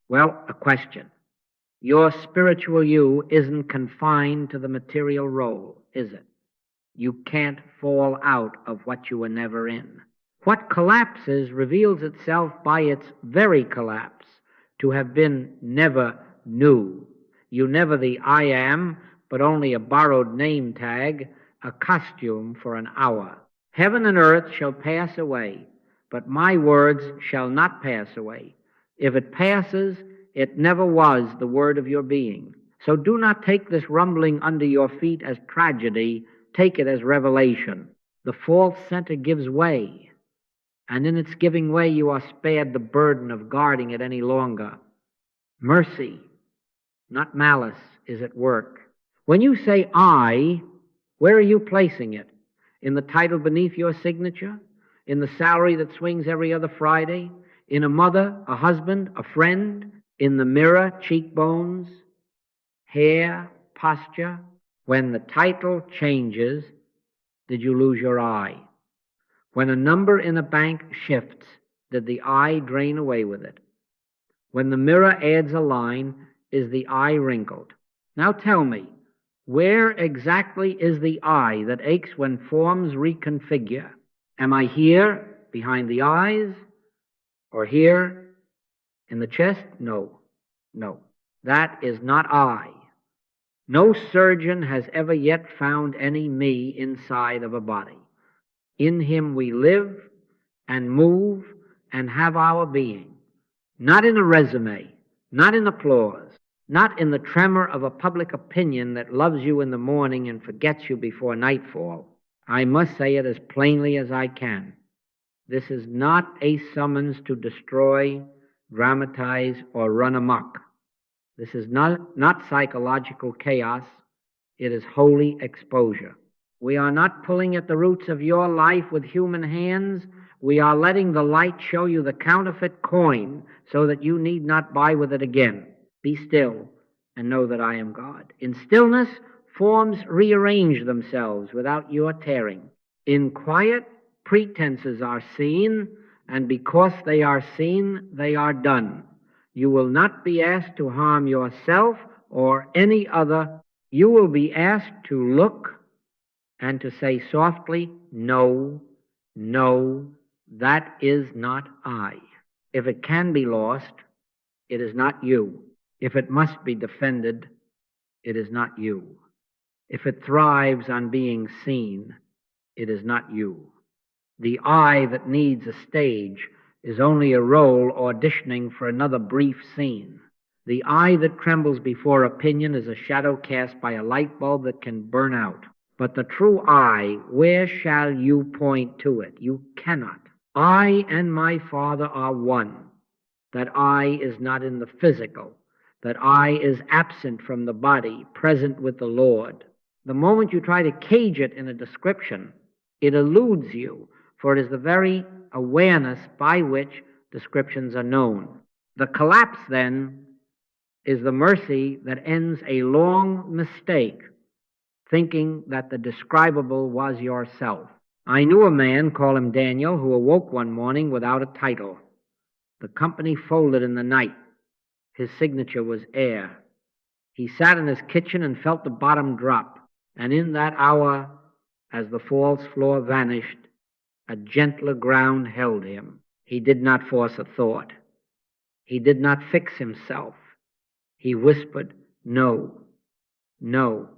Well, a question. Your spiritual you isn't confined to the material role, is it? You can't fall out of what you were never in. What collapses reveals itself by its very collapse to have been never new. You never the I am, but only a borrowed name tag, a costume for an hour. Heaven and earth shall pass away, but my words shall not pass away. If it passes, it never was the word of your being. So do not take this rumbling under your feet as tragedy. Take it as revelation. The false center gives way, and in its giving way you are spared the burden of guarding it any longer. Mercy, not malice, is at work. When you say I, where are you placing it? In the title beneath your signature? In the salary that swings every other Friday? In a mother, a husband, a friend? In the mirror, cheekbones, hair, posture? When the title changes, did you lose your I? When a number in a bank shifts, did the I drain away with it? When the mirror adds a line, is the I wrinkled? Now tell me, where exactly is the I that aches when forms reconfigure? Am I here, behind the eyes, or here, in the chest? No, no. That is not I. No surgeon has ever yet found any me inside of a body. In him we live and move and have our being. Not in a resume, not in applause, not in the tremor of a public opinion that loves you in the morning and forgets you before nightfall. I must say it as plainly as I can. This is not a summons to destroy, dramatize, or run amok. This is not psychological chaos. It is holy exposure. We are not pulling at the roots of your life with human hands. We are letting the light show you the counterfeit coin so that you need not buy with it again. Be still and know that I am God. In stillness, forms rearrange themselves without your tearing. In quiet, pretenses are seen, and because they are seen, they are done. You will not be asked to harm yourself or any other. You will be asked to look and to say softly, no, no, that is not I. If it can be lost, it is not you. If it must be defended, it is not you. If it thrives on being seen, it is not you. The I that needs a stage is only a role auditioning for another brief scene. The I that trembles before opinion is a shadow cast by a light bulb that can burn out. But the true I, where shall you point to it? You cannot. I and my Father are one. That I is not in the physical. That I is absent from the body, present with the Lord. The moment you try to cage it in a description, it eludes you, for it is the very awareness by which descriptions are known. The collapse, then, is the mercy that ends a long mistake, thinking that the describable was yourself. I knew a man, call him Daniel, who awoke one morning without a title. The company folded in the night. His signature was air. He sat in his kitchen and felt the bottom drop, and in that hour, as the false floor vanished, a gentler ground held him. He did not force a thought. He did not fix himself. He whispered, no, no,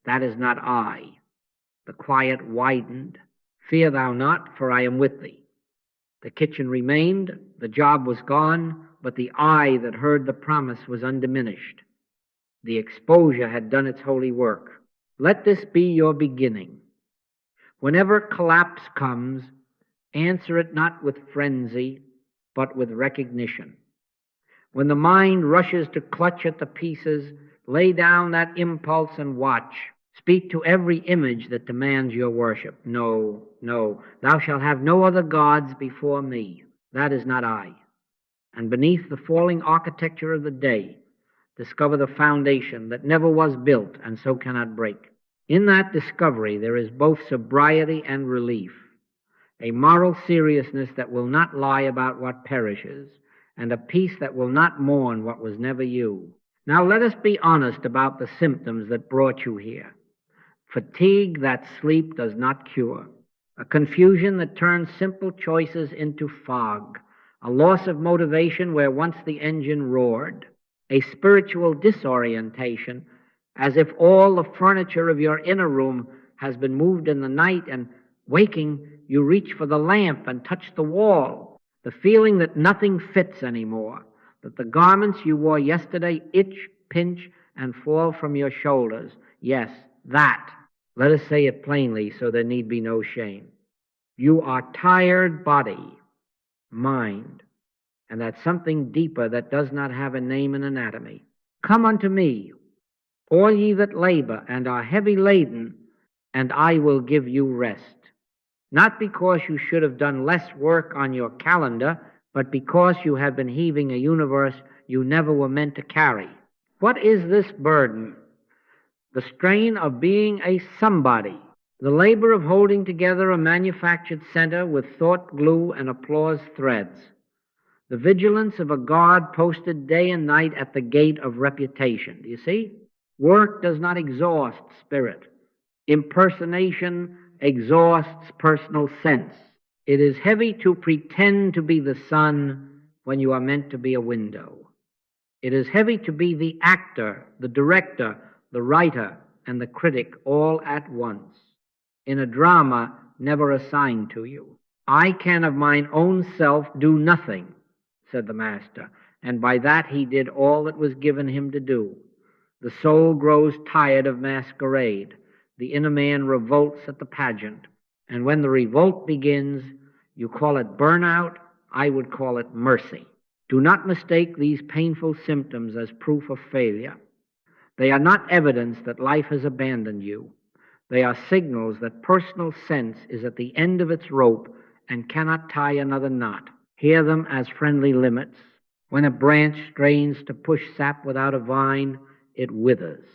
that is not I. The quiet widened. Fear thou not, for I am with thee. The kitchen remained, the job was gone, but the I that heard the promise was undiminished. The exposure had done its holy work. Let this be your beginning. Whenever collapse comes, answer it not with frenzy, but with recognition. When the mind rushes to clutch at the pieces, lay down that impulse and watch. Speak to every image that demands your worship. No, no, thou shalt have no other gods before me. That is not I. And beneath the falling architecture of the day, discover the foundation that never was built and so cannot break. In that discovery there is both sobriety and relief, a moral seriousness that will not lie about what perishes, and a peace that will not mourn what was never you. Now let us be honest about the symptoms that brought you here. Fatigue that sleep does not cure, a confusion that turns simple choices into fog, a loss of motivation where once the engine roared, a spiritual disorientation, as if all the furniture of your inner room has been moved in the night, and waking, you reach for the lamp and touch the wall, the feeling that nothing fits anymore, that the garments you wore yesterday itch, pinch, and fall from your shoulders. Yes, that. Let us say it plainly so there need be no shame. You are tired body, mind, and that's something deeper that does not have a name in anatomy. Come unto me, all ye that labor and are heavy laden, and I will give you rest. Not because you should have done less work on your calendar, but because you have been heaving a universe you never were meant to carry. What is this burden? The strain of being a somebody, the labor of holding together a manufactured center with thought glue and applause threads, the vigilance of a guard posted day and night at the gate of reputation. Do you see? Work does not exhaust spirit. Impersonation exhausts personal sense. It is heavy to pretend to be the sun when you are meant to be a window. It is heavy to be the actor, the director, the writer, and the critic all at once, in a drama never assigned to you. I can of mine own self do nothing, said the Master, and by that he did all that was given him to do. The soul grows tired of masquerade. The inner man revolts at the pageant. And when the revolt begins, you call it burnout, I would call it mercy. Do not mistake these painful symptoms as proof of failure. They are not evidence that life has abandoned you. They are signals that personal sense is at the end of its rope and cannot tie another knot. Hear them as friendly limits. When a branch strains to push sap without a vine, it withers.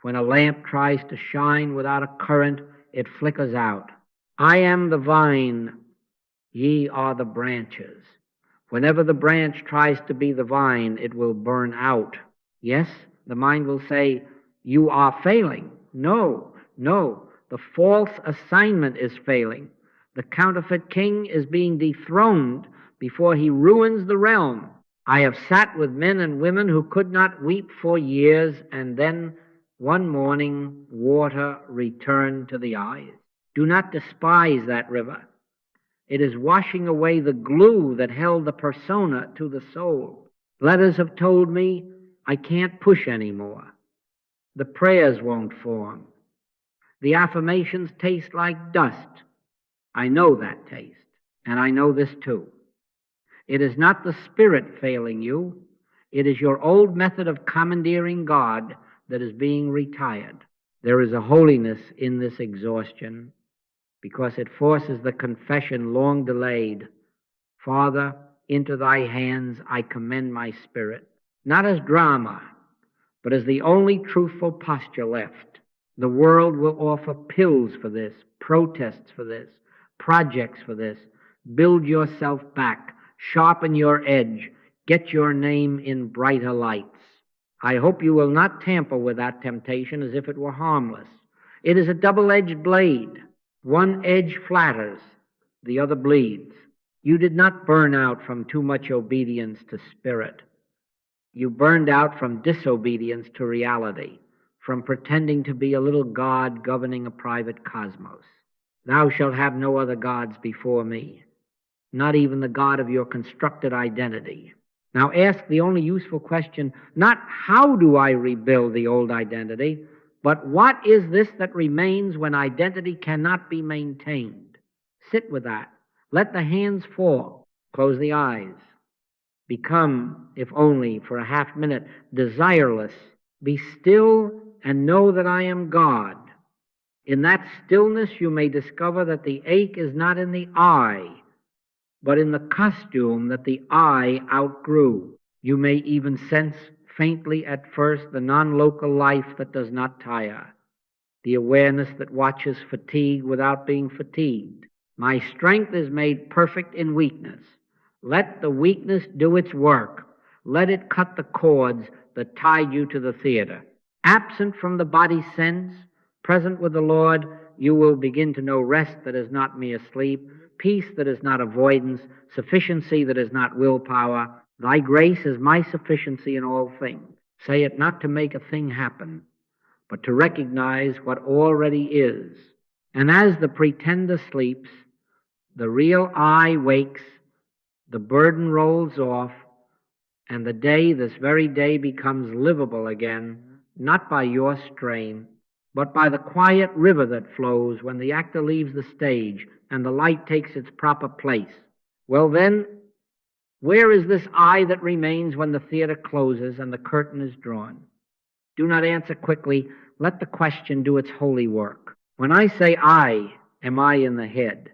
When a lamp tries to shine without a current, it flickers out. I am the vine, ye are the branches. Whenever the branch tries to be the vine, it will burn out. Yes, the mind will say, you are failing. No, the false assignment is failing. The counterfeit king is being dethroned before he ruins the realm. I have sat with men and women who could not weep for years, and then one morning water returned to the eyes. Do not despise that river. It is washing away the glue that held the persona to the soul. Letters have told me I can't push anymore. The prayers won't form. The affirmations taste like dust. I know that taste, and I know this too. It is not the spirit failing you. It is your old method of commandeering God that is being retired. There is a holiness in this exhaustion because it forces the confession long delayed. Father, into thy hands I commend my spirit, not as drama, but as the only truthful posture left. The world will offer pills for this, protests for this, projects for this. Build yourself back, sharpen your edge, get your name in brighter lights. I hope you will not tamper with that temptation as if it were harmless. It is a double-edged blade. One edge flatters, the other bleeds. You did not burn out from too much obedience to spirit. You burned out from disobedience to reality, from pretending to be a little God governing a private cosmos. Thou shalt have no other gods before me, not even the God of your constructed identity. Now ask the only useful question, not how do I rebuild the old identity, but what is this that remains when identity cannot be maintained? Sit with that. Let the hands fall. Close the eyes. Become, if only for a half minute, desireless. Be still and know that I am God. In that stillness you may discover that the ache is not in the eye, but in the costume that the eye outgrew. You may even sense faintly at first the non-local life that does not tire, the awareness that watches fatigue without being fatigued. My strength is made perfect in weakness. Let the weakness do its work. Let it cut the cords that tied you to the theater. Absent from the body sense, present with the Lord, you will begin to know rest that is not mere sleep, peace that is not avoidance, sufficiency that is not willpower. Thy grace is my sufficiency in all things. Say it not to make a thing happen, but to recognize what already is. And as the pretender sleeps, the real I wakes, the burden rolls off, and the day, this very day, becomes livable again, not by your strain, but by the quiet river that flows when the actor leaves the stage and the light takes its proper place. Well then, where is this I that remains when the theater closes and the curtain is drawn? Do not answer quickly. Let the question do its holy work. When I say I, am I in the head?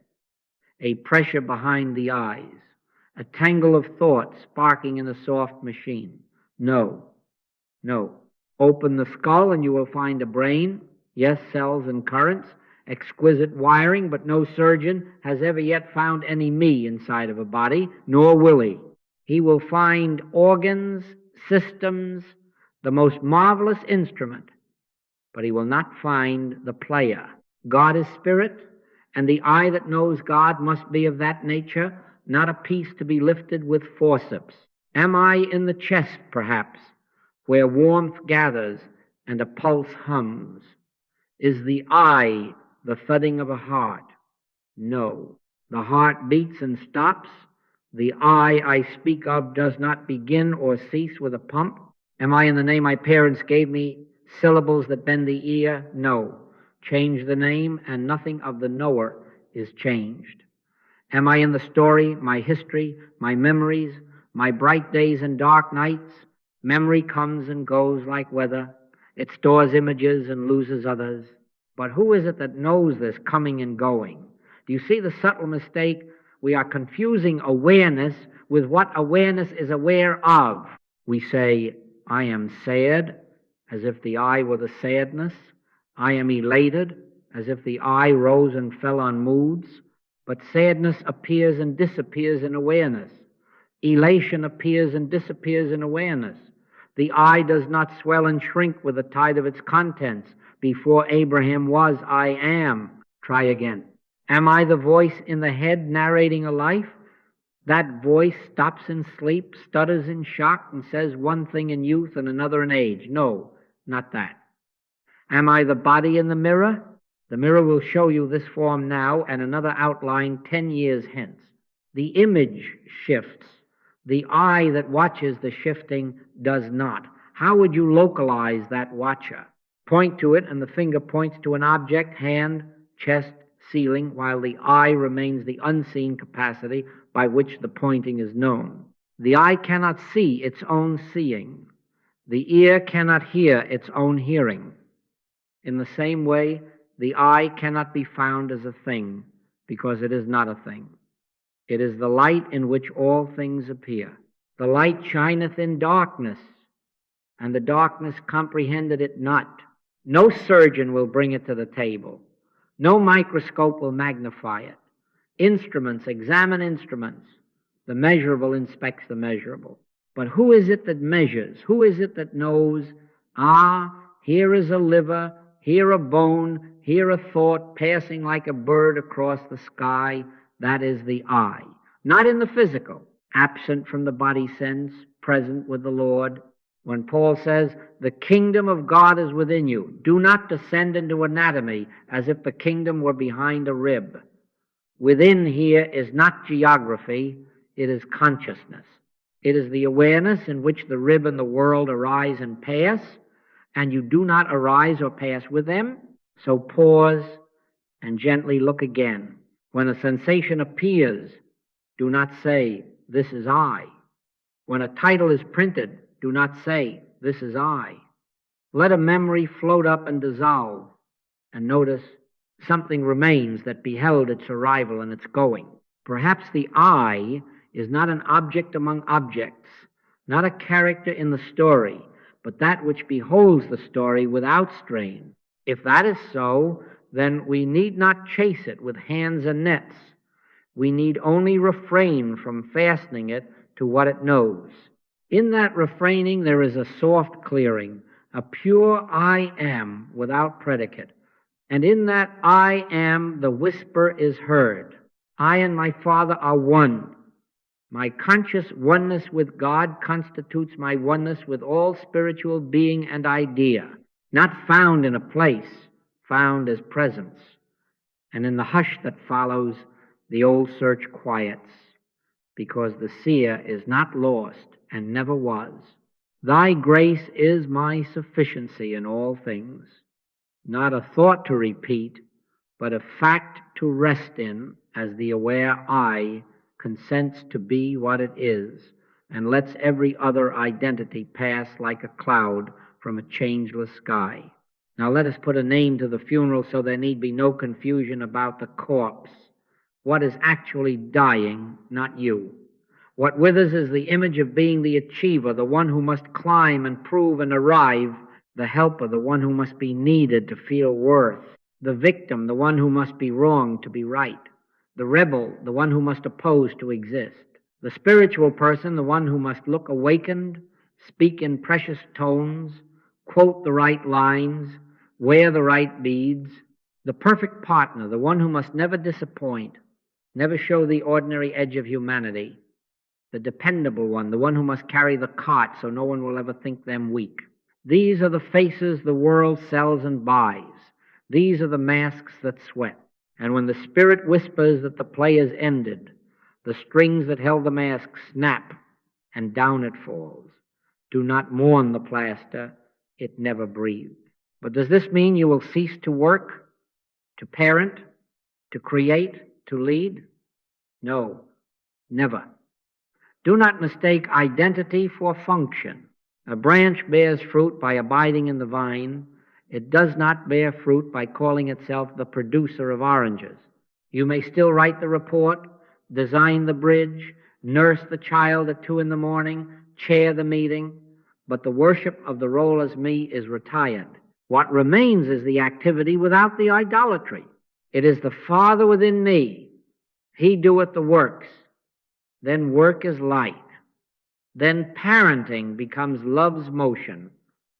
A pressure behind the eyes? A tangle of thoughts sparking in a soft machine? No, no. Open the skull and you will find a brain, yes, cells and currents, exquisite wiring, but no surgeon has ever yet found any me inside of a body, nor will he. He will find organs, systems, the most marvelous instrument, but he will not find the player. God is spirit, and the I that knows God must be of that nature, not a piece to be lifted with forceps. Am I in the chest, perhaps, where warmth gathers and a pulse hums? Is the I the thudding of a heart? No. The heart beats and stops. The I speak of does not begin or cease with a pump. Am I in the name my parents gave me, syllables that bend the ear? No. Change the name, and nothing of the knower is changed. Am I in the story, my history, my memories, my bright days and dark nights? Memory comes and goes like weather. It stores images and loses others. But who is it that knows this coming and going? Do you see the subtle mistake? We are confusing awareness with what awareness is aware of. We say, I am sad, as if the I were the sadness. I am elated, as if the I rose and fell on moods. But sadness appears and disappears in awareness. Elation appears and disappears in awareness. The I does not swell and shrink with the tide of its contents. Before Abraham was, I am. Try again. Am I the voice in the head narrating a life? That voice stops in sleep, stutters in shock, and says one thing in youth and another in age. No, not that. Am I the body in the mirror? The mirror will show you this form now and another outline 10 years hence. The image shifts. The eye that watches the shifting does not. How would you localize that watcher? Point to it and the finger points to an object, hand, chest, ceiling, while the eye remains the unseen capacity by which the pointing is known. The eye cannot see its own seeing. The ear cannot hear its own hearing. In the same way, the I cannot be found as a thing, because it is not a thing. It is the light in which all things appear. The light shineth in darkness, and the darkness comprehended it not. No surgeon will bring it to the table. No microscope will magnify it. Instruments examine instruments. The measurable inspects the measurable. But who is it that measures? Who is it that knows, here is a liver, here a bone, here a thought passing like a bird across the sky? That is the I. Not in the physical, absent from the body sense, present with the Lord. When Paul says, the kingdom of God is within you, do not descend into anatomy as if the kingdom were behind a rib. Within here is not geography, it is consciousness. It is the awareness in which the rib and the world arise and pass, and you do not arise or pass with them. So pause and gently look again. When a sensation appears, do not say, this is I. When a title is printed, do not say, this is I. Let a memory float up and dissolve, and notice something remains that beheld its arrival and its going. Perhaps the I is not an object among objects, not a character in the story, but that which beholds the story without strain. If that is so, then we need not chase it with hands and nets. We need only refrain from fastening it to what it knows. In that refraining there is a soft clearing, a pure I am without predicate. And in that I am the whisper is heard. I and my Father are one. My conscious oneness with God constitutes my oneness with all spiritual being and idea, not found in a place, found as presence. And in the hush that follows, the old search quiets, because the seer is not lost and never was. Thy grace is my sufficiency in all things, not a thought to repeat, but a fact to rest in as the aware I consents to be what it is and lets every other identity pass like a cloud from a changeless sky. Now let us put a name to the funeral so there need be no confusion about the corpse. What is actually dying, not you. What withers is the image of being the achiever, the one who must climb and prove and arrive, the helper, the one who must be needed to feel worth, the victim, the one who must be wronged to be right, the rebel, the one who must oppose to exist, the spiritual person, the one who must look awakened, speak in precious tones, quote the right lines, wear the right beads, the perfect partner, the one who must never disappoint, never show the ordinary edge of humanity, the dependable one, the one who must carry the cart so no one will ever think them weak. These are the faces the world sells and buys. These are the masks that sweat. And when the spirit whispers that the play is ended, the strings that held the mask snap, and down it falls. Do not mourn the plaster, it never breathed. But does this mean you will cease to work, to parent, to create, to lead? No, never. Do not mistake identity for function. A branch bears fruit by abiding in the vine. It does not bear fruit by calling itself the producer of oranges. You may still write the report, design the bridge, nurse the child at 2 a.m, chair the meeting, but the worship of the role as me is retired. What remains is the activity without the idolatry. It is the Father within me. He doeth the works. Then work is light. Then parenting becomes love's motion,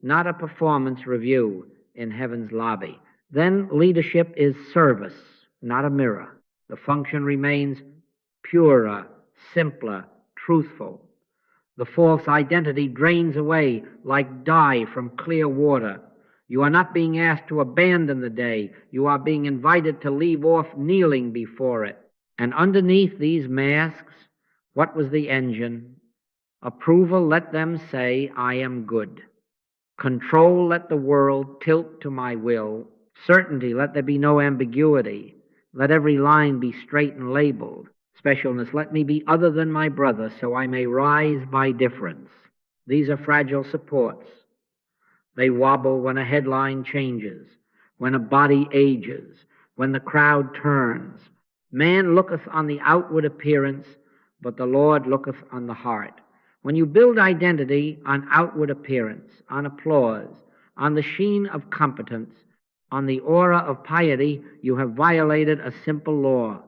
not a performance review in heaven's lobby. Then leadership is service, not a mirror. The function remains purer, simpler, truthful. The false identity drains away like dye from clear water. You are not being asked to abandon the day. You are being invited to leave off kneeling before it. And underneath these masks, what was the engine? Approval, let them say, I am good. Control, let the world tilt to my will. Certainty, let there be no ambiguity. Let every line be straight and labeled. Specialness, let me be other than my brother, so I may rise by difference. These are fragile supports. They wobble when a headline changes, when a body ages, when the crowd turns. Man looketh on the outward appearance, but the Lord looketh on the heart. When you build identity on outward appearance, on applause, on the sheen of competence, on the aura of piety, you have violated a simple law.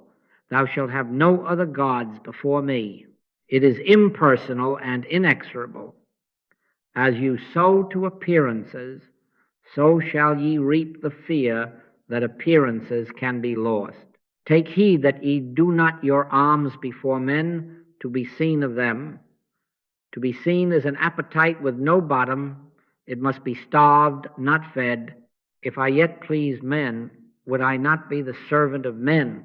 Thou shalt have no other gods before me. It is impersonal and inexorable. As you sow to appearances, so shall ye reap the fear that appearances can be lost. Take heed that ye do not your alms before men to be seen of them. To be seen is an appetite with no bottom. It must be starved, not fed. If I yet pleased men, would I not be the servant of men?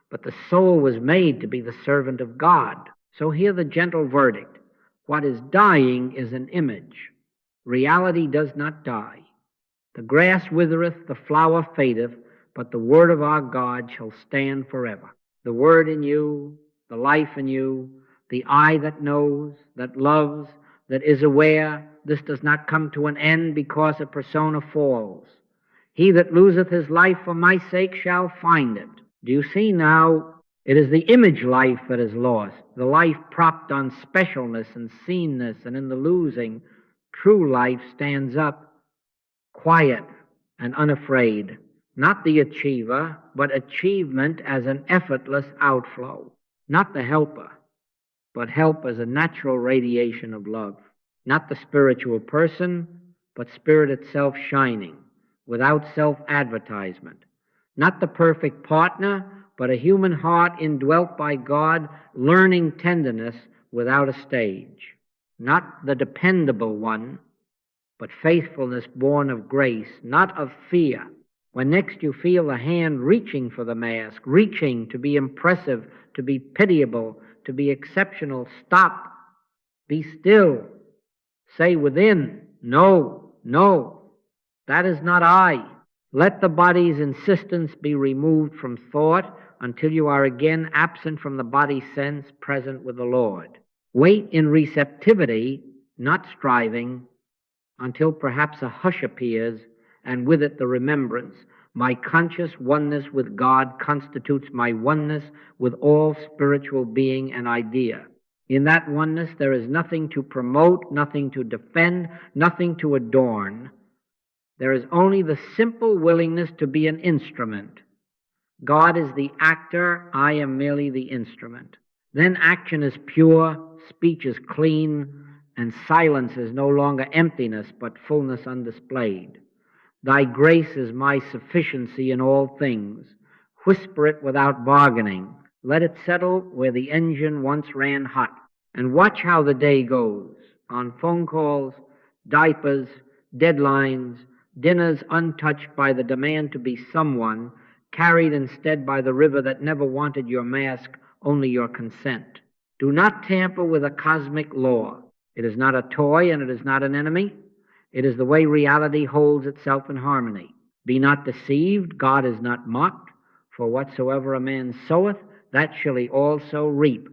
But the soul was made to be the servant of God. So hear the gentle verdict. What is dying is an image. Reality does not die. The grass withereth, the flower fadeth, but the word of our God shall stand forever. The word in you, the life in you, the eye that knows, that loves, that is aware, this does not come to an end because a persona falls. He that loseth his life for my sake shall find it. Do you see now? It is the image life that is lost, the life propped on specialness and seenness, and in the losing, true life stands up, quiet and unafraid, Not the achiever, but achievement as an effortless outflow. Not the helper, but help as a natural radiation of love. Not the spiritual person, but spirit itself shining, without self-advertisement. Not the perfect partner, but a human heart indwelt by God, learning tenderness without a stage. Not the dependable one, but faithfulness born of grace, not of fear. When next you feel the hand reaching for the mask, reaching to be impressive, to be pitiable, to be exceptional, stop. Be still. Say within, no, no, that is not I. Let the body's insistence be removed from thought until you are again absent from the body sense, present with the Lord. Wait in receptivity, not striving, until perhaps a hush appears, and with it the remembrance. My conscious oneness with God constitutes my oneness with all spiritual being and idea. In that oneness there is nothing to promote, nothing to defend, nothing to adorn. There is only the simple willingness to be an instrument. God is the actor, I am merely the instrument. Then action is pure, speech is clean, and silence is no longer emptiness, but fullness undisplayed. Thy grace is my sufficiency in all things. Whisper it without bargaining. Let it settle where the engine once ran hot. And watch how the day goes. On phone calls, diapers, deadlines, dinners untouched by the demand to be someone, carried instead by the river that never wanted your mask, only your consent. Do not tamper with a cosmic law. It is not a toy and it is not an enemy. It is the way reality holds itself in harmony. Be not deceived, God is not mocked, for whatsoever a man soweth, that shall he also reap.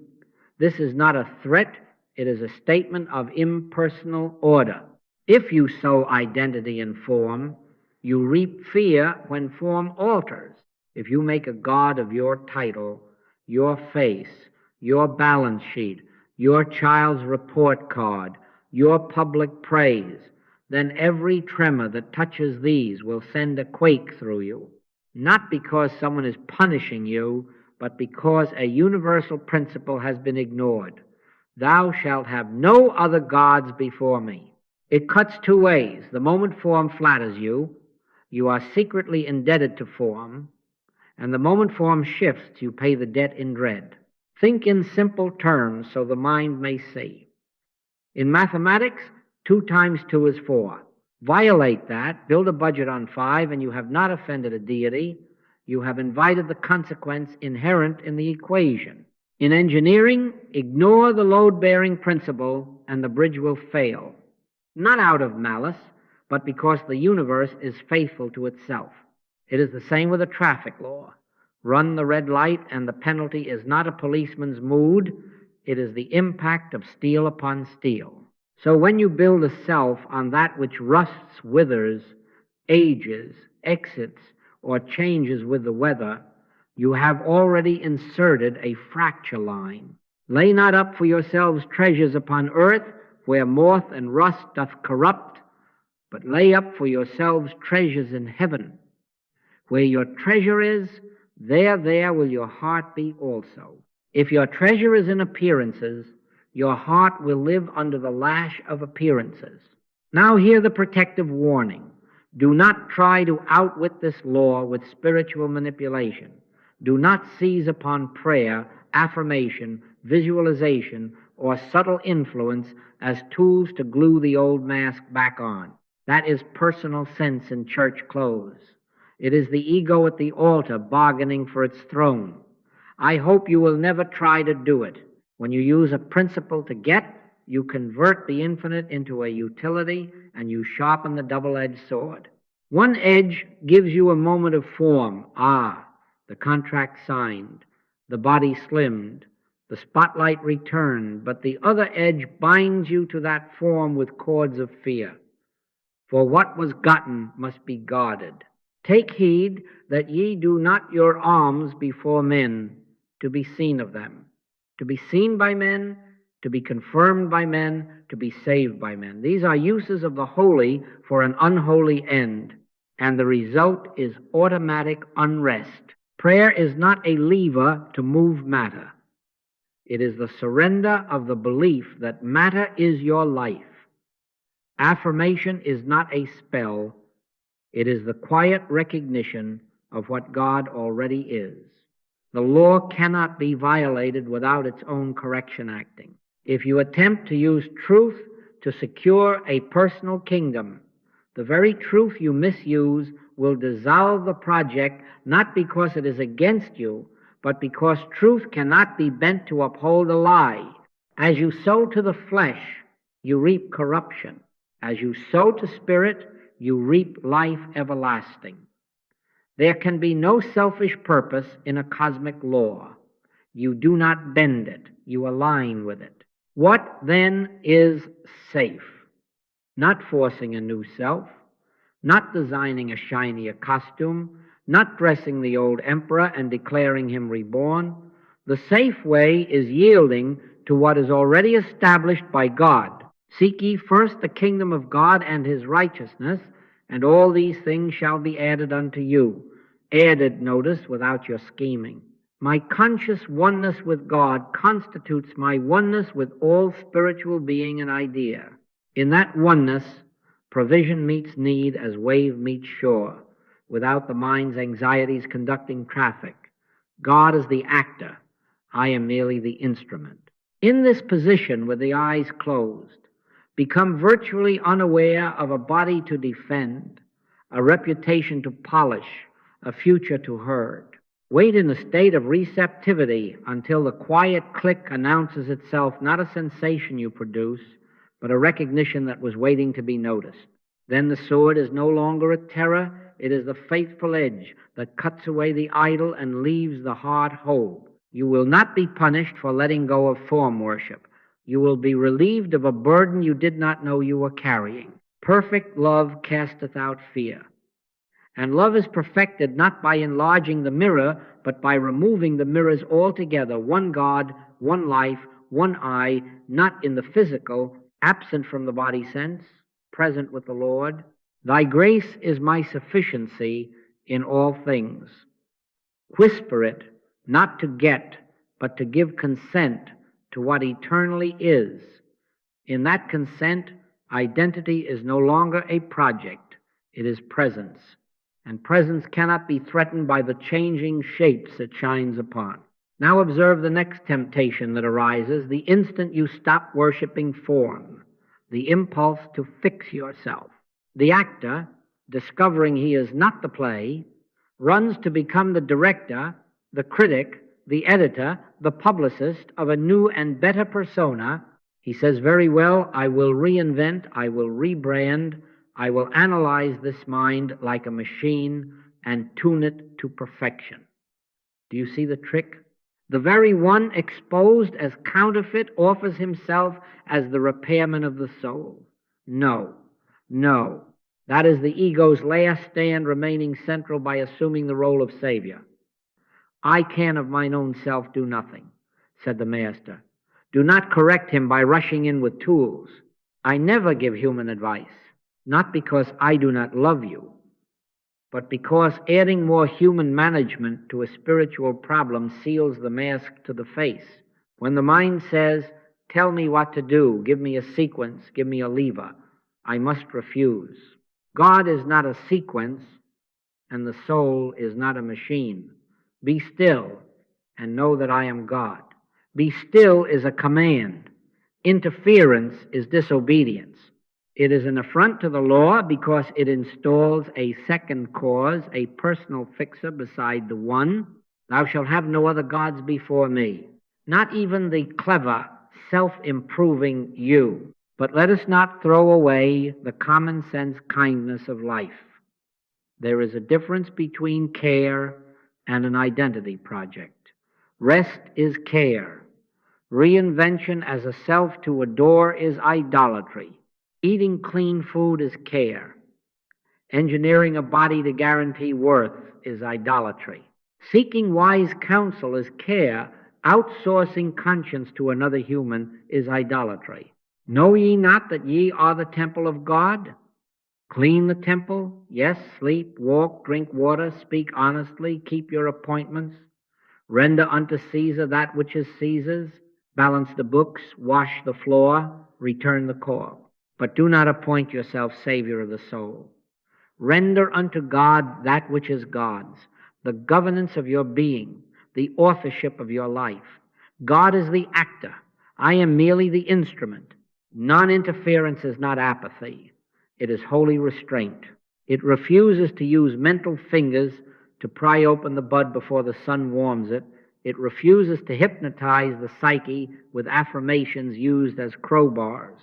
This is not a threat, it is a statement of impersonal order. If you sow identity in form, you reap fear when form alters. If you make a god of your title, your face, your balance sheet, your child's report card, your public praise, then every tremor that touches these will send a quake through you, not because someone is punishing you, but because a universal principle has been ignored. Thou shalt have no other gods before me. It cuts two ways. The moment form flatters you, you are secretly indebted to form, and the moment form shifts, you pay the debt in dread. Think in simple terms so the mind may see. In mathematics, 2 times 2 is 4. Violate that, build a budget on 5, and you have not offended a deity. You have invited the consequence inherent in the equation. In engineering, ignore the load-bearing principle, and the bridge will fail. Not out of malice, but because the universe is faithful to itself. It is the same with a traffic law. Run the red light, and the penalty is not a policeman's mood. It is the impact of steel upon steel. So when you build a self on that which rusts, withers, ages, exits, or changes with the weather, you have already inserted a fracture line. Lay not up for yourselves treasures upon earth, where moth and rust doth corrupt, but lay up for yourselves treasures in heaven. Where your treasure is, there will your heart be also. If your treasure is in appearances, your heart will live under the lash of appearances. Now hear the protective warning. Do not try to outwit this law with spiritual manipulation. Do not seize upon prayer, affirmation, visualization, or subtle influence as tools to glue the old mask back on. That is personal sense in church clothes. It is the ego at the altar bargaining for its throne. I hope you will never try to do it. When you use a principle to get, you convert the infinite into a utility, and you sharpen the double-edged sword. One edge gives you a moment of form. The contract signed, the body slimmed, the spotlight returned, but the other edge binds you to that form with cords of fear. For what was gotten must be guarded. Take heed that ye do not your alms before men, to be seen of them, to be seen by men, to be confirmed by men, to be saved by men. These are uses of the holy for an unholy end. and the result is automatic unrest. Prayer is not a lever to move matter. It is the surrender of the belief that matter is your life. Affirmation is not a spell. It is the quiet recognition of what God already is. The law cannot be violated without its own correction acting. If you attempt to use truth to secure a personal kingdom, the very truth you misuse will dissolve the project, not because it is against you, but because truth cannot be bent to uphold a lie. As you sow to the flesh, you reap corruption. As you sow to spirit, you reap life everlasting. There can be no selfish purpose in a cosmic law. You do not bend it, you align with it. What then is safe? Not forcing a new self, not designing a shinier costume, not dressing the old emperor and declaring him reborn. The safe way is yielding to what is already established by God. Seek ye first the kingdom of God and his righteousness, and all these things shall be added unto you. Added, notice, without your scheming. My conscious oneness with God constitutes my oneness with all spiritual being and idea. In that oneness, provision meets need as wave meets shore, without the mind's anxieties conducting traffic. God is the actor. I am merely the instrument. In this position, with the eyes closed, become virtually unaware of a body to defend, a reputation to polish, a future to herd. Wait in a state of receptivity until the quiet click announces itself, not a sensation you produce, but a recognition that was waiting to be noticed. Then the sword is no longer a terror, it is the faithful edge that cuts away the idol and leaves the heart whole. You will not be punished for letting go of form worship. You will be relieved of a burden you did not know you were carrying. Perfect love casteth out fear. And love is perfected not by enlarging the mirror, but by removing the mirrors altogether. One God, one life, one I, not in the physical, absent from the body sense, present with the Lord. Thy grace is my sufficiency in all things. Whisper it, not to get, but to give consent to what eternally is. In that consent, identity is no longer a project, it is presence. And presence cannot be threatened by the changing shapes it shines upon. Now observe the next temptation that arises the instant you stop worshiping form, the impulse to fix yourself. The actor, discovering he is not the play, runs to become the director, the critic, the editor, the publicist of a new and better persona. He says, very well, I will reinvent, I will rebrand, I will analyze this mind like a machine and tune it to perfection. Do you see the trick? The very one exposed as counterfeit offers himself as the repairman of the soul. No, no. That is the ego's last stand, remaining central by assuming the role of savior. I can of mine own self do nothing, said the master. Do not correct him by rushing in with tools. I never give human advice, not because I do not love you, but because adding more human management to a spiritual problem seals the mask to the face. When the mind says, tell me what to do, give me a sequence, give me a lever, I must refuse. God is not a sequence, and the soul is not a machine. Be still and know that I am God. Be still is a command. Interference is disobedience. It is an affront to the law because it installs a second cause, a personal fixer beside the one. Thou shalt have no other gods before me. Not even the clever, self-improving you. But let us not throw away the common sense kindness of life. There is a difference between care and an identity project. Rest is care. Reinvention as a self to adore is idolatry. Eating clean food is care. Engineering a body to guarantee worth is idolatry. Seeking wise counsel is care. Outsourcing conscience to another human is idolatry. Know ye not that ye are the temple of God? Clean the temple, yes, sleep, walk, drink water, speak honestly, keep your appointments, render unto Caesar that which is Caesar's, balance the books, wash the floor, return the call. But do not appoint yourself Savior of the soul. Render unto God that which is God's, the governance of your being, the authorship of your life. God is the actor. I am merely the instrument. Non-interference is not apathy. It is holy restraint. It refuses to use mental fingers to pry open the bud before the sun warms it. It refuses to hypnotize the psyche with affirmations used as crowbars.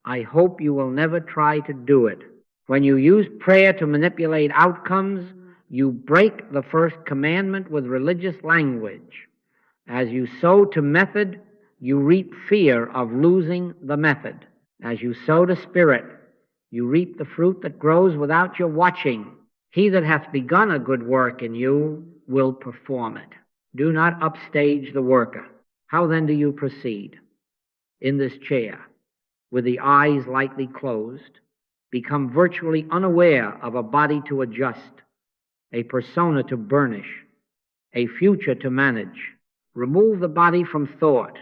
I hope you will never try to do it. When you use prayer to manipulate outcomes, you break the first commandment with religious language. As you sow to method, you reap fear of losing the method. As you sow to spirit, you reap the fruit that grows without your watching. He that hath begun a good work in you will perform it. Do not upstage the worker. How then do you proceed? In this chair, with the eyes lightly closed, become virtually unaware of a body to adjust, a persona to burnish, a future to manage. Remove the body from thought,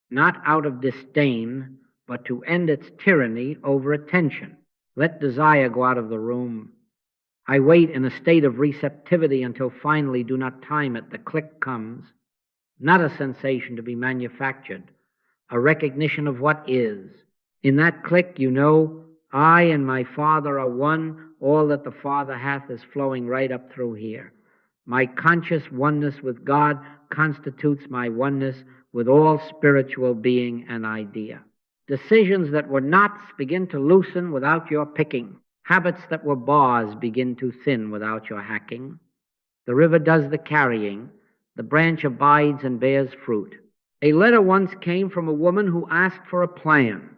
not out of disdain, but to end its tyranny over attention. Let desire go out of the room. I wait in a state of receptivity until finally, do not time it, the click comes. Not a sensation to be manufactured, a recognition of what is. In that click, you know, I and my Father are one. All that the Father hath is flowing right up through here. My conscious oneness with God constitutes my oneness with all spiritual being and idea. Decisions that were knots begin to loosen without your picking. Habits that were bars begin to thin without your hacking. The river does the carrying. The branch abides and bears fruit. A letter once came from a woman who asked for a plan.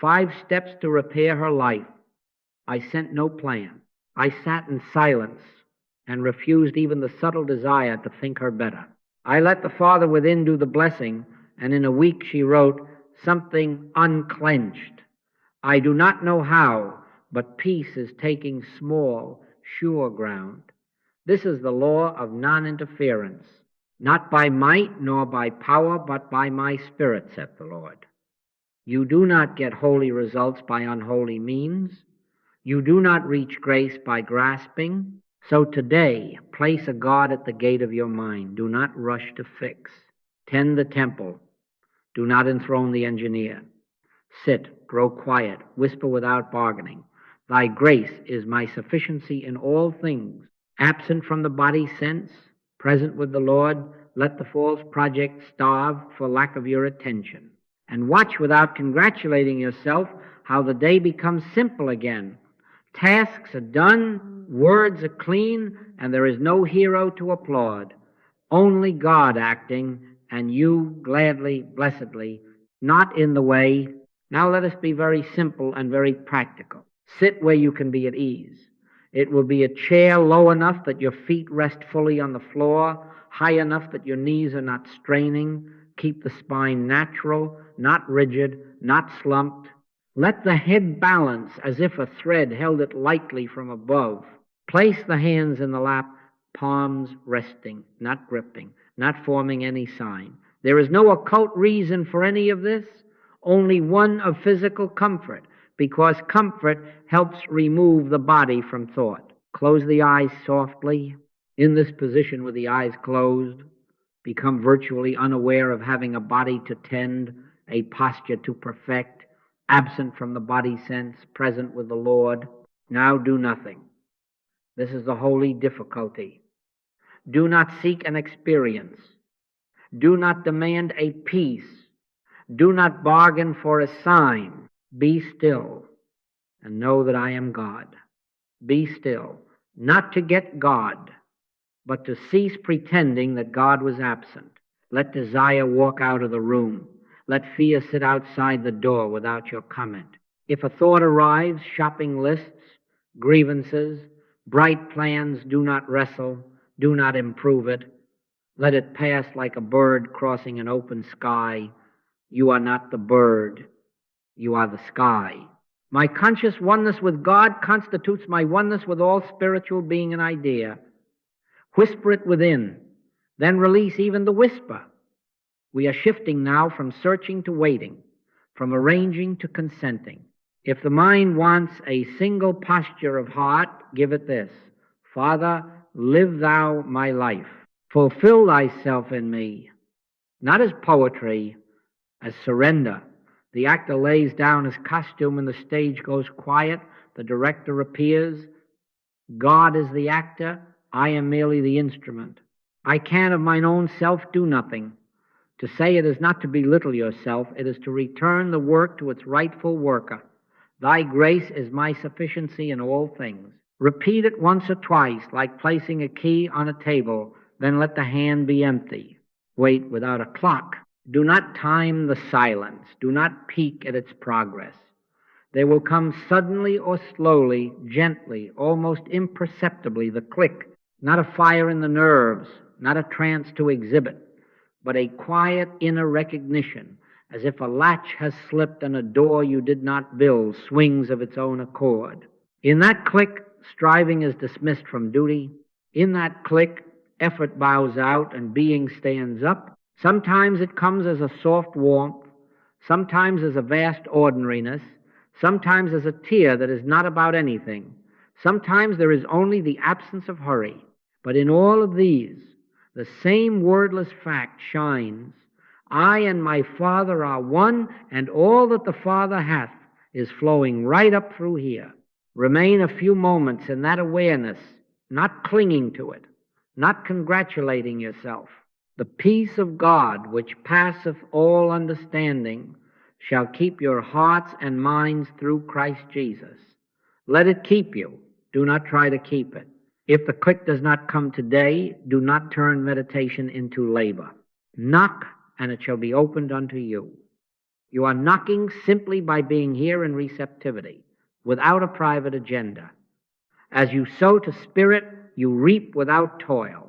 5 steps to repair her life. I sent no plan. I sat in silence and refused even the subtle desire to think her better. I let the Father within do the blessing, and in a week she wrote, something unclenched. I do not know how, but peace is taking small, sure ground. This is the law of non-interference. Not by might nor by power, but by my Spirit, saith the Lord. You do not get holy results by unholy means. You do not reach grace by grasping. So today, place a God at the gate of your mind. Do not rush to fix. Tend the temple. Do not enthrone the engineer. Sit, grow quiet, whisper without bargaining. Thy grace is my sufficiency in all things. Absent from the body sense, present with the Lord, let the false project starve for lack of your attention. And watch without congratulating yourself how the day becomes simple again. Tasks are done, words are clean, and there is no hero to applaud. Only God acting, and you gladly, blessedly, not in the way. Now let us be very simple and very practical. Sit where you can be at ease. It will be a chair low enough that your feet rest fully on the floor, high enough that your knees are not straining. Keep the spine natural, not rigid, not slumped. Let the head balance as if a thread held it lightly from above. Place the hands in the lap, palms resting, not gripping, not forming any sign. There is no occult reason for any of this, only one of physical comfort, because comfort helps remove the body from thought. Close the eyes softly. In this position with the eyes closed, become virtually unaware of having a body to tend, a posture to perfect, absent from the body sense, present with the Lord. Now do nothing. This is the holy difficulty. Do not seek an experience. Do not demand a peace. Do not bargain for a sign. Be still and know that I am God. Be still, not to get God, but to cease pretending that God was absent. Let desire walk out of the room. Let fear sit outside the door without your comment. If a thought arrives, shopping lists, grievances, bright plans, do not wrestle, do not improve it. Let it pass like a bird crossing an open sky. You are not the bird, you are the sky. My conscious oneness with God constitutes my oneness with all spiritual being and idea. Whisper it within, then release even the whisper. We are shifting now from searching to waiting, from arranging to consenting. If the mind wants a single posture of heart, give it this: Father, live thou my life. Fulfill thyself in me, not as poetry, as surrender. The actor lays down his costume and the stage goes quiet. The director appears. God is the actor. I am merely the instrument. I can of mine own self do nothing. To say it is not to belittle yourself, it is to return the work to its rightful worker. Thy grace is my sufficiency in all things. Repeat it once or twice, like placing a key on a table, then let the hand be empty. Wait without a clock. Do not time the silence. Do not peek at its progress. There will come suddenly or slowly, gently, almost imperceptibly, the click, not a fire in the nerves, not a trance to exhibit, but a quiet inner recognition, as if a latch has slipped and a door you did not build swings of its own accord. In that click, striving is dismissed from duty. In that click, effort bows out and being stands up. Sometimes it comes as a soft warmth, sometimes as a vast ordinariness, sometimes as a tear that is not about anything. Sometimes there is only the absence of hurry. But in all of these, the same wordless fact shines. I and my Father are one, and all that the Father hath is flowing right up through here. Remain a few moments in that awareness, not clinging to it, not congratulating yourself. The peace of God, which passeth all understanding, shall keep your hearts and minds through Christ Jesus. Let it keep you. Do not try to keep it. If the click does not come today, do not turn meditation into labor. Knock, and it shall be opened unto you. You are knocking simply by being here in receptivity, without a private agenda. As you sow to spirit, you reap without toil.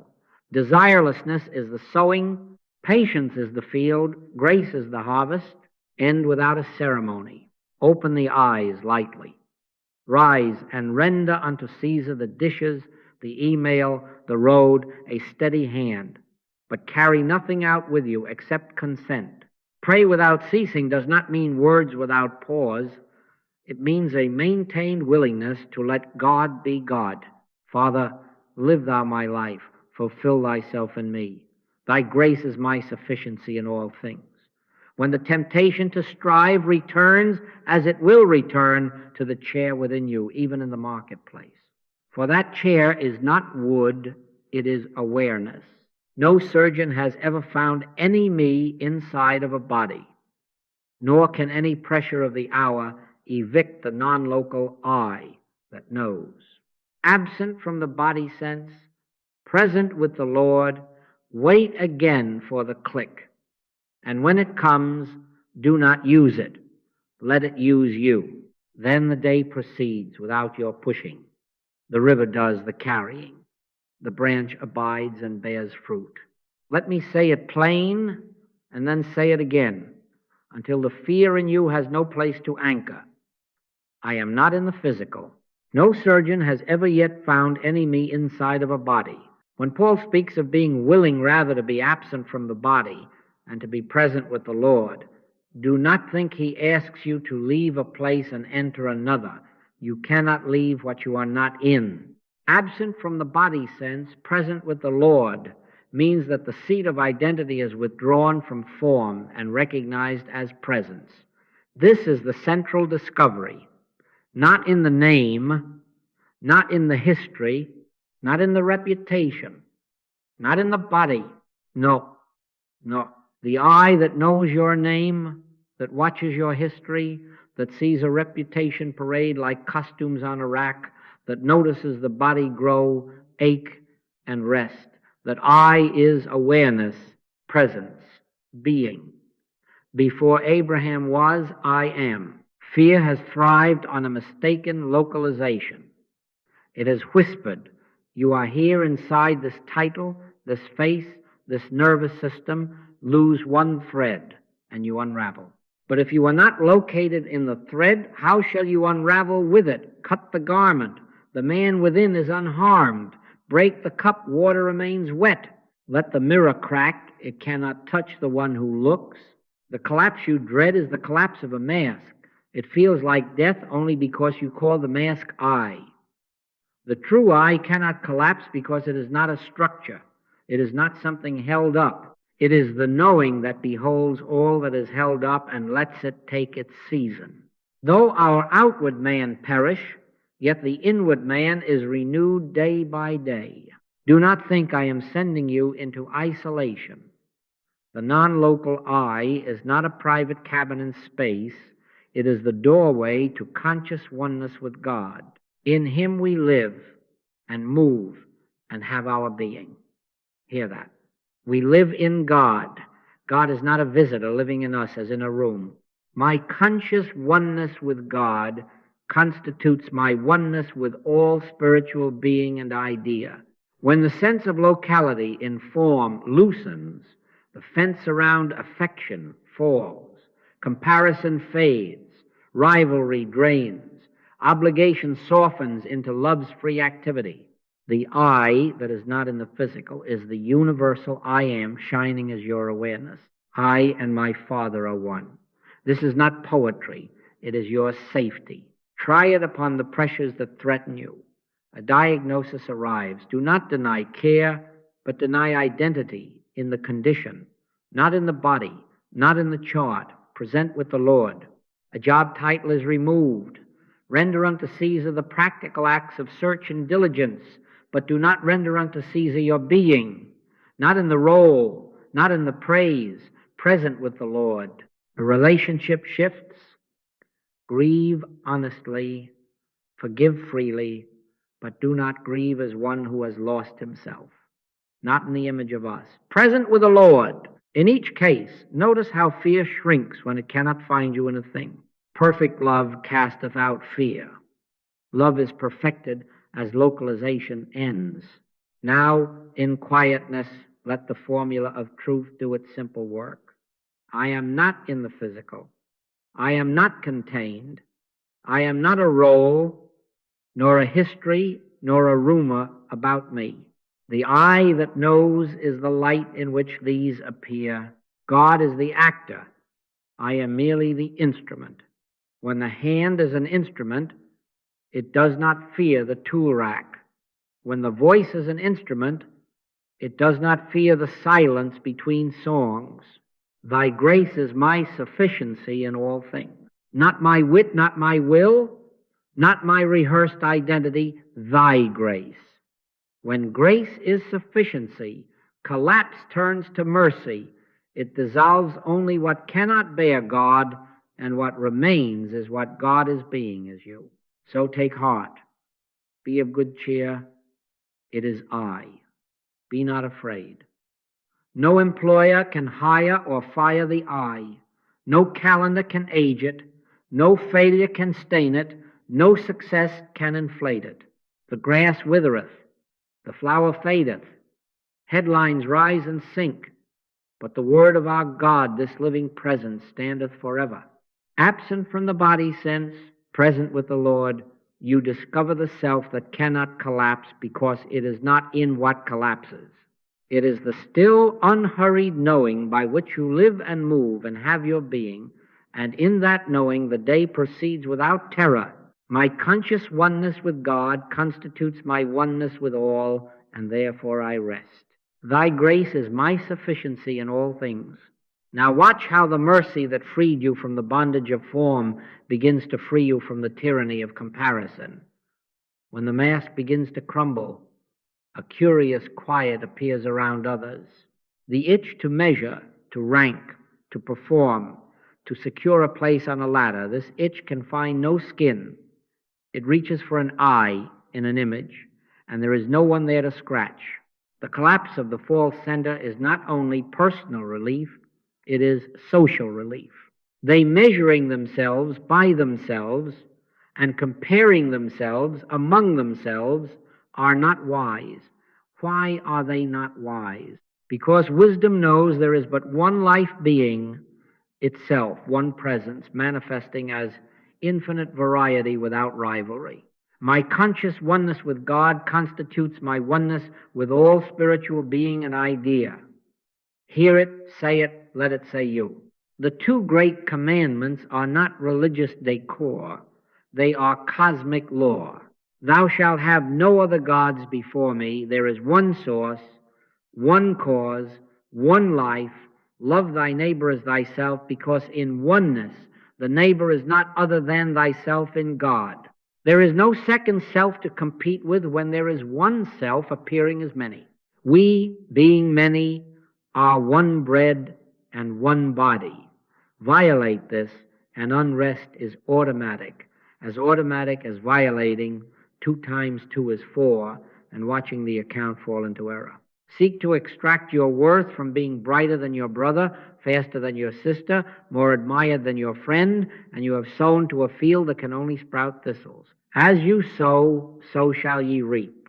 Desirelessness is the sowing, patience is the field, grace is the harvest. End without a ceremony. Open the eyes lightly. Rise and render unto Caesar the dishes, the email, the road, a steady hand. But carry nothing out with you except consent. Pray without ceasing does not mean words without pause. It means a maintained willingness to let God be God. Father, live thou my life. Fulfill thyself in me. Thy grace is my sufficiency in all things. When the temptation to strive returns, as it will return, to the chair within you, even in the marketplace. For that chair is not wood, it is awareness. No surgeon has ever found any me inside of a body, nor can any pressure of the hour evict the non-local I that knows. Absent from the body sense, present with the Lord, wait again for the click. And when it comes, do not use it. Let it use you. Then the day proceeds without your pushing. The river does the carrying. The branch abides and bears fruit. Let me say it plain and then say it again until the fear in you has no place to anchor. I am not in the physical. No surgeon has ever yet found any me inside of a body. When Paul speaks of being willing rather to be absent from the body and to be present with the Lord, do not think he asks you to leave a place and enter another. You cannot leave what you are not in. Absent from the body sense, present with the Lord, means that the seat of identity is withdrawn from form and recognized as presence. This is the central discovery, not in the name, not in the history, not in the reputation, not in the body. No. The eye that knows your name, that watches your history, that sees a reputation parade like costumes on a rack, that notices the body grow, ache, and rest. That I is awareness, presence, being. Before Abraham was, I am. Fear has thrived on a mistaken localization. It has whispered, you are here inside this title, this face, this nervous system. Lose one thread and you unravel. But if you are not located in the thread, how shall you unravel with it? Cut the garment. The man within is unharmed. Break the cup, water remains wet. Let the mirror crack, it cannot touch the one who looks. The collapse you dread is the collapse of a mask. It feels like death only because you call the mask I. The true I cannot collapse because it is not a structure. It is not something held up. It is the knowing that beholds all that is held up and lets it take its season. Though our outward man perish, yet the inward man is renewed day by day. Do not think I am sending you into isolation. The non-local I is not a private cabin in space. It is the doorway to conscious oneness with God. In Him we live and move and have our being. Hear that. We live in God. God is not a visitor living in us as in a room. My conscious oneness with God constitutes my oneness with all spiritual being and idea. When the sense of locality in form loosens, the fence around affection falls, comparison fades, rivalry drains, obligation softens into love's free activity. The I that is not in the physical is the universal I am shining as your awareness. I and my Father are one. This is not poetry. It is your safety. Try it upon the pressures that threaten you. A diagnosis arrives. Do not deny care, but deny identity in the condition, not in the body, not in the chart. Present with the Lord. A job title is removed. Render unto Caesar the practical acts of search and diligence, but do not render unto Caesar your being, not in the role, not in the praise, present with the Lord. The relationship shifts. Grieve honestly, forgive freely, but do not grieve as one who has lost himself, not in the image of us. Present with the Lord. In each case, notice how fear shrinks when it cannot find you in a thing. Perfect love casteth out fear. Love is perfected as localization ends. Now, in quietness, let the formula of truth do its simple work. I am not in the physical. I am not contained. I am not a role, nor a history, nor a rumor about me. The I that knows is the light in which these appear. God is the actor. I am merely the instrument. When the hand is an instrument, it does not fear the tool rack. When the voice is an instrument, it does not fear the silence between songs. Thy grace is my sufficiency in all things. Not my wit, not my will, not my rehearsed identity, thy grace. When grace is sufficiency, collapse turns to mercy. It dissolves only what cannot bear God, and what remains is what God is being as you. So take heart. Be of good cheer. It is I. Be not afraid. No employer can hire or fire the I. No calendar can age it. No failure can stain it. No success can inflate it. The grass withereth. The flower fadeth. Headlines rise and sink. But the word of our God, this living presence, standeth forever. Absent from the body sense, present with the Lord, you discover the self that cannot collapse because it is not in what collapses. It is the still, unhurried knowing by which you live and move and have your being, and in that knowing the day proceeds without terror. My conscious oneness with God constitutes my oneness with all, and therefore I rest. Thy grace is my sufficiency in all things. Now watch how the mercy that freed you from the bondage of form begins to free you from the tyranny of comparison. When the mask begins to crumble, a curious quiet appears around others. The itch to measure, to rank, to perform, to secure a place on a ladder, this itch can find no skin. It reaches for an eye in an image, and there is no one there to scratch. The collapse of the false center is not only personal relief, it is social relief. They measuring themselves by themselves and comparing themselves among themselves are not wise. Why are they not wise? Because wisdom knows there is but one life being, itself, one presence, manifesting as infinite variety without rivalry. My conscious oneness with God constitutes my oneness with all spiritual being and idea. Hear it, say it, let it say you. The two great commandments are not religious decor, they are cosmic law. Thou shalt have no other gods before me. There is one source, one cause, one life. Love thy neighbor as thyself, because in oneness the neighbor is not other than thyself in God. There is no second self to compete with when there is one self appearing as many. We, being many, are one bread and one body. Violate this, and unrest is automatic as violating 2 times 2 is 4, and watching the account fall into error. Seek to extract your worth from being brighter than your brother, faster than your sister, more admired than your friend, and you have sown to a field that can only sprout thistles. As you sow, so shall ye reap.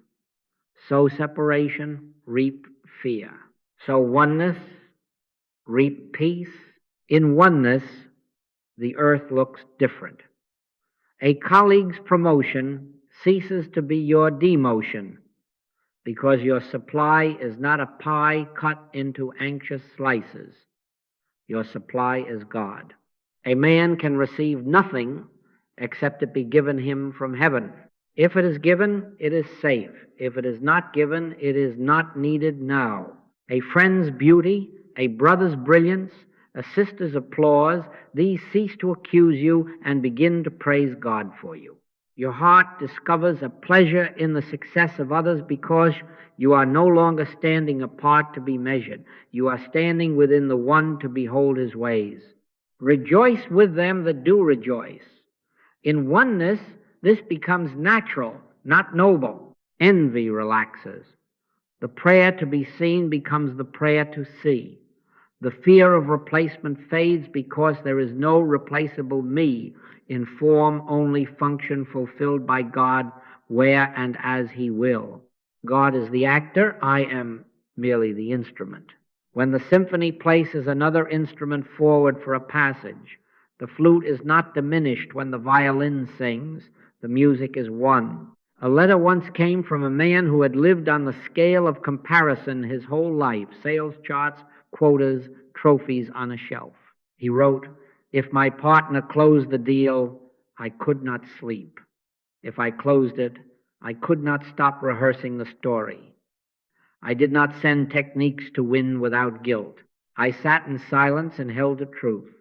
Sow separation, reap fear. Sow oneness, reap peace. In oneness, the earth looks different. A colleague's promotion ceases to be your demotion, because your supply is not a pie cut into anxious slices. Your supply is God. A man can receive nothing except it be given him from heaven. If it is given, it is safe. If it is not given, it is not needed now. A friend's beauty, a brother's brilliance, a sister's applause, these cease to accuse you and begin to praise God for you. Your heart discovers a pleasure in the success of others because you are no longer standing apart to be measured. You are standing within the one to behold his ways. Rejoice with them that do rejoice. In oneness, this becomes natural, not noble. Envy relaxes. The prayer to be seen becomes the prayer to see. The fear of replacement fades because there is no replaceable me in form, only function fulfilled by God where and as he will. God is the actor, I am merely the instrument. When the symphony places another instrument forward for a passage, the flute is not diminished when the violin sings, the music is one. A letter once came from a man who had lived on the scale of comparison his whole life, sales charts, quotas, trophies on a shelf. He wrote, "If my partner closed the deal, I could not sleep. If I closed it, I could not stop rehearsing the story. I did not send techniques to win without guilt. I sat in silence and held the truth.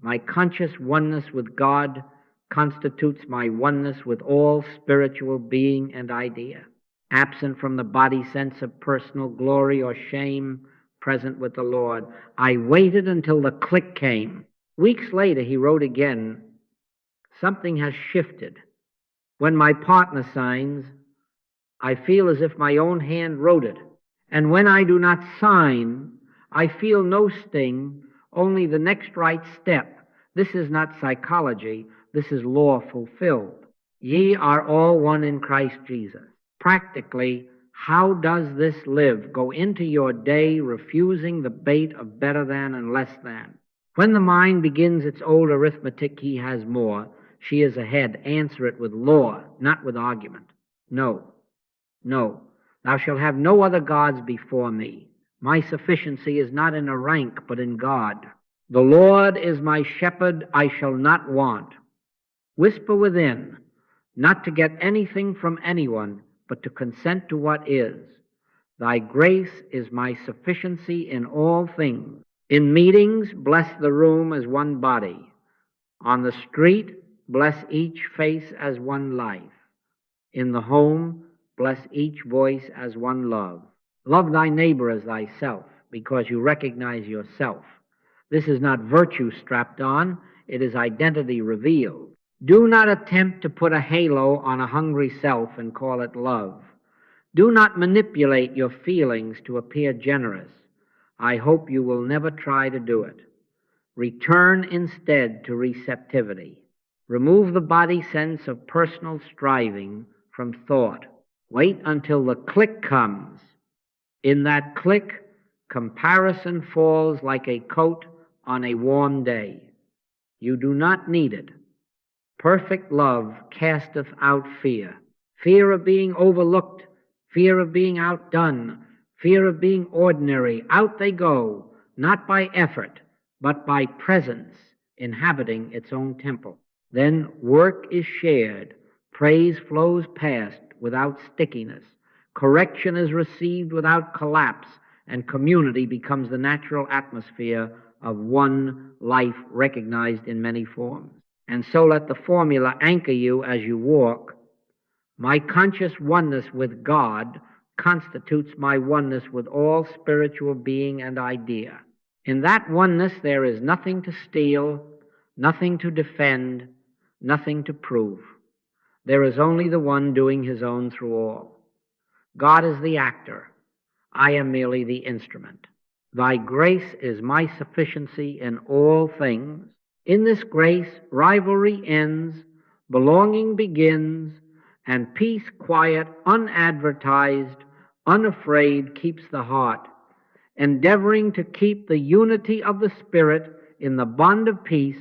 My conscious oneness with God constitutes my oneness with all spiritual being and idea. Absent from the body sense of personal glory or shame, present with the Lord. I waited until the click came." Weeks later, he wrote again, "Something has shifted. When my partner signs, I feel as if my own hand wrote it. And when I do not sign, I feel no sting, only the next right step. This is not psychology. This is law fulfilled. Ye are all one in Christ Jesus." Practically, how does this live? Go into your day refusing the bait of better than and less than. When the mind begins its old arithmetic, he has more, she is ahead. Answer it with law, not with argument. No, no. Thou shalt have no other gods before me. My sufficiency is not in a rank, but in God. The Lord is my shepherd, I shall not want. Whisper within, not to get anything from anyone, but to consent to what is. Thy grace is my sufficiency in all things. In meetings, bless the room as one body. On the street, bless each face as one life. In the home, bless each voice as one love. Love thy neighbor as thyself, because you recognize yourself. This is not virtue strapped on, it is identity revealed. Do not attempt to put a halo on a hungry self and call it love. Do not manipulate your feelings to appear generous. I hope you will never try to do it. Return instead to receptivity. Remove the body sense of personal striving from thought. Wait until the click comes. In that click, comparison falls like a coat on a warm day. You do not need it. Perfect love casteth out fear. Fear of being overlooked, fear of being outdone, fear of being ordinary. Out they go, not by effort, but by presence inhabiting its own temple. Then work is shared, praise flows past without stickiness, correction is received without collapse, and community becomes the natural atmosphere of one life recognized in many forms. And so let the formula anchor you as you walk. My conscious oneness with God constitutes my oneness with all spiritual being and idea. In that oneness there is nothing to steal, nothing to defend, nothing to prove. There is only the one doing his own through all. God is the actor. I am merely the instrument. Thy grace is my sufficiency in all things. In this grace, rivalry ends, belonging begins, and peace, quiet, unadvertised, unafraid, keeps the heart, endeavoring to keep the unity of the Spirit in the bond of peace.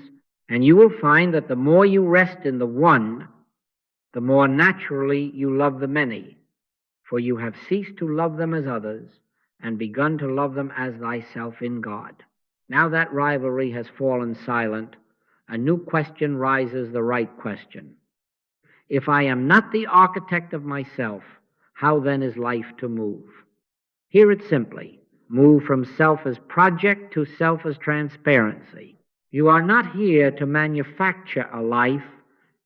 And you will find that the more you rest in the one, the more naturally you love the many, for you have ceased to love them as others and begun to love them as thyself in God. Now that rivalry has fallen silent, a new question rises, the right question. If I am not the architect of myself, how then is life to move? Hear it simply. Move from self as project to self as transparency. You are not here to manufacture a life.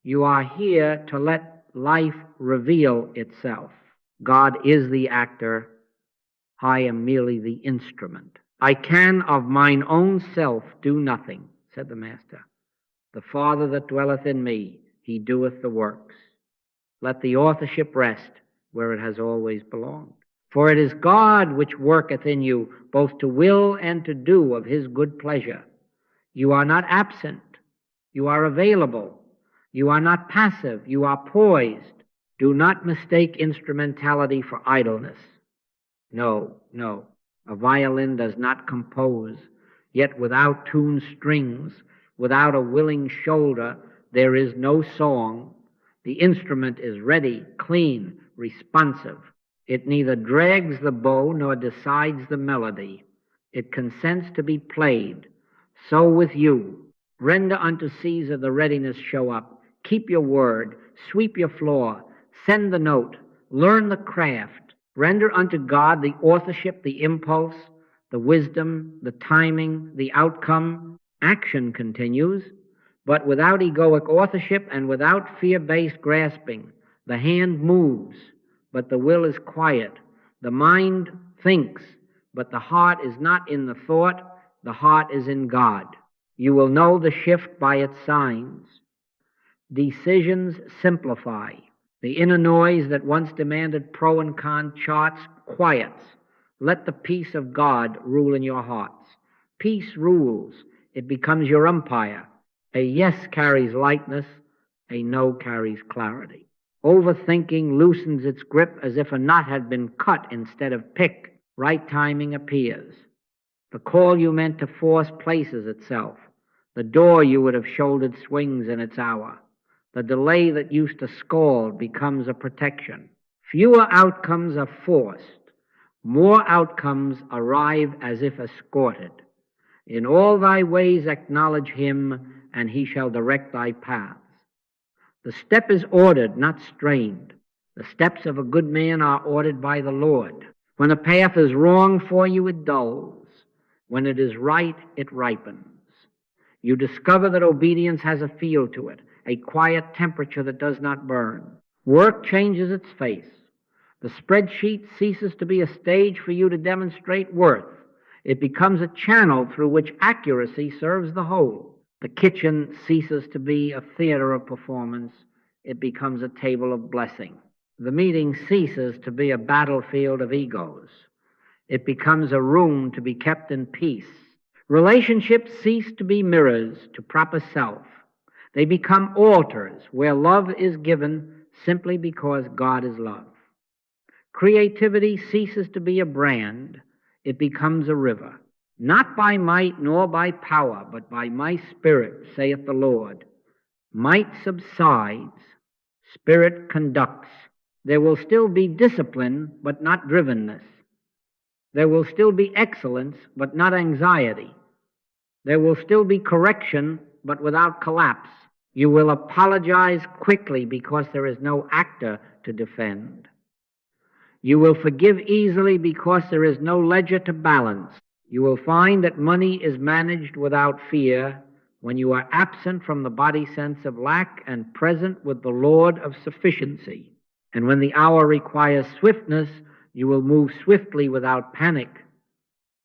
You are here to let life reveal itself. God is the actor. I am merely the instrument. I can of mine own self do nothing, said the Master. The Father that dwelleth in me, he doeth the works. Let the authorship rest where it has always belonged. For it is God which worketh in you both to will and to do of his good pleasure. You are not absent. You are available. You are not passive. You are poised. Do not mistake instrumentality for idleness. No, no. A violin does not compose, yet without tuned strings, without a willing shoulder, there is no song. The instrument is ready, clean, responsive. It neither drags the bow nor decides the melody. It consents to be played. So with you. Render unto Caesar the readiness show up. Keep your word. Sweep your floor. Send the note. Learn the craft. Render unto God the authorship, the impulse, the wisdom, the timing, the outcome. Action continues, but without egoic authorship and without fear-based grasping. The hand moves, but the will is quiet. The mind thinks, but the heart is not in the thought. The heart is in God. You will know the shift by its signs. Decisions simplify. The inner noise that once demanded pro and con charts quiets. Let the peace of God rule in your hearts. Peace rules. It becomes your umpire. A yes carries lightness. A no carries clarity. Overthinking loosens its grip as if a knot had been cut instead of picked. Right timing appears. The call you meant to force places itself. The door you would have shouldered swings in its hour. The delay that used to scald becomes a protection. Fewer outcomes are forced. More outcomes arrive as if escorted. In all thy ways acknowledge him, and he shall direct thy paths. The step is ordered, not strained. The steps of a good man are ordered by the Lord. When a path is wrong for you, it dulls. When it is right, it ripens. You discover that obedience has a feel to it, a quiet temperature that does not burn. Work changes its face. The spreadsheet ceases to be a stage for you to demonstrate worth. It becomes a channel through which accuracy serves the whole. The kitchen ceases to be a theater of performance. It becomes a table of blessing. The meeting ceases to be a battlefield of egos. It becomes a room to be kept in peace. Relationships cease to be mirrors to proper self. They become altars where love is given simply because God is love. Creativity ceases to be a brand. It becomes a river. Not by might nor by power, but by my Spirit, saith the Lord. Might subsides, Spirit conducts. There will still be discipline, but not drivenness. There will still be excellence, but not anxiety. There will still be correction, but without collapse. You will apologize quickly because there is no actor to defend. You will forgive easily because there is no ledger to balance. You will find that money is managed without fear when you are absent from the body sense of lack and present with the Lord of sufficiency. And when the hour requires swiftness, you will move swiftly without panic.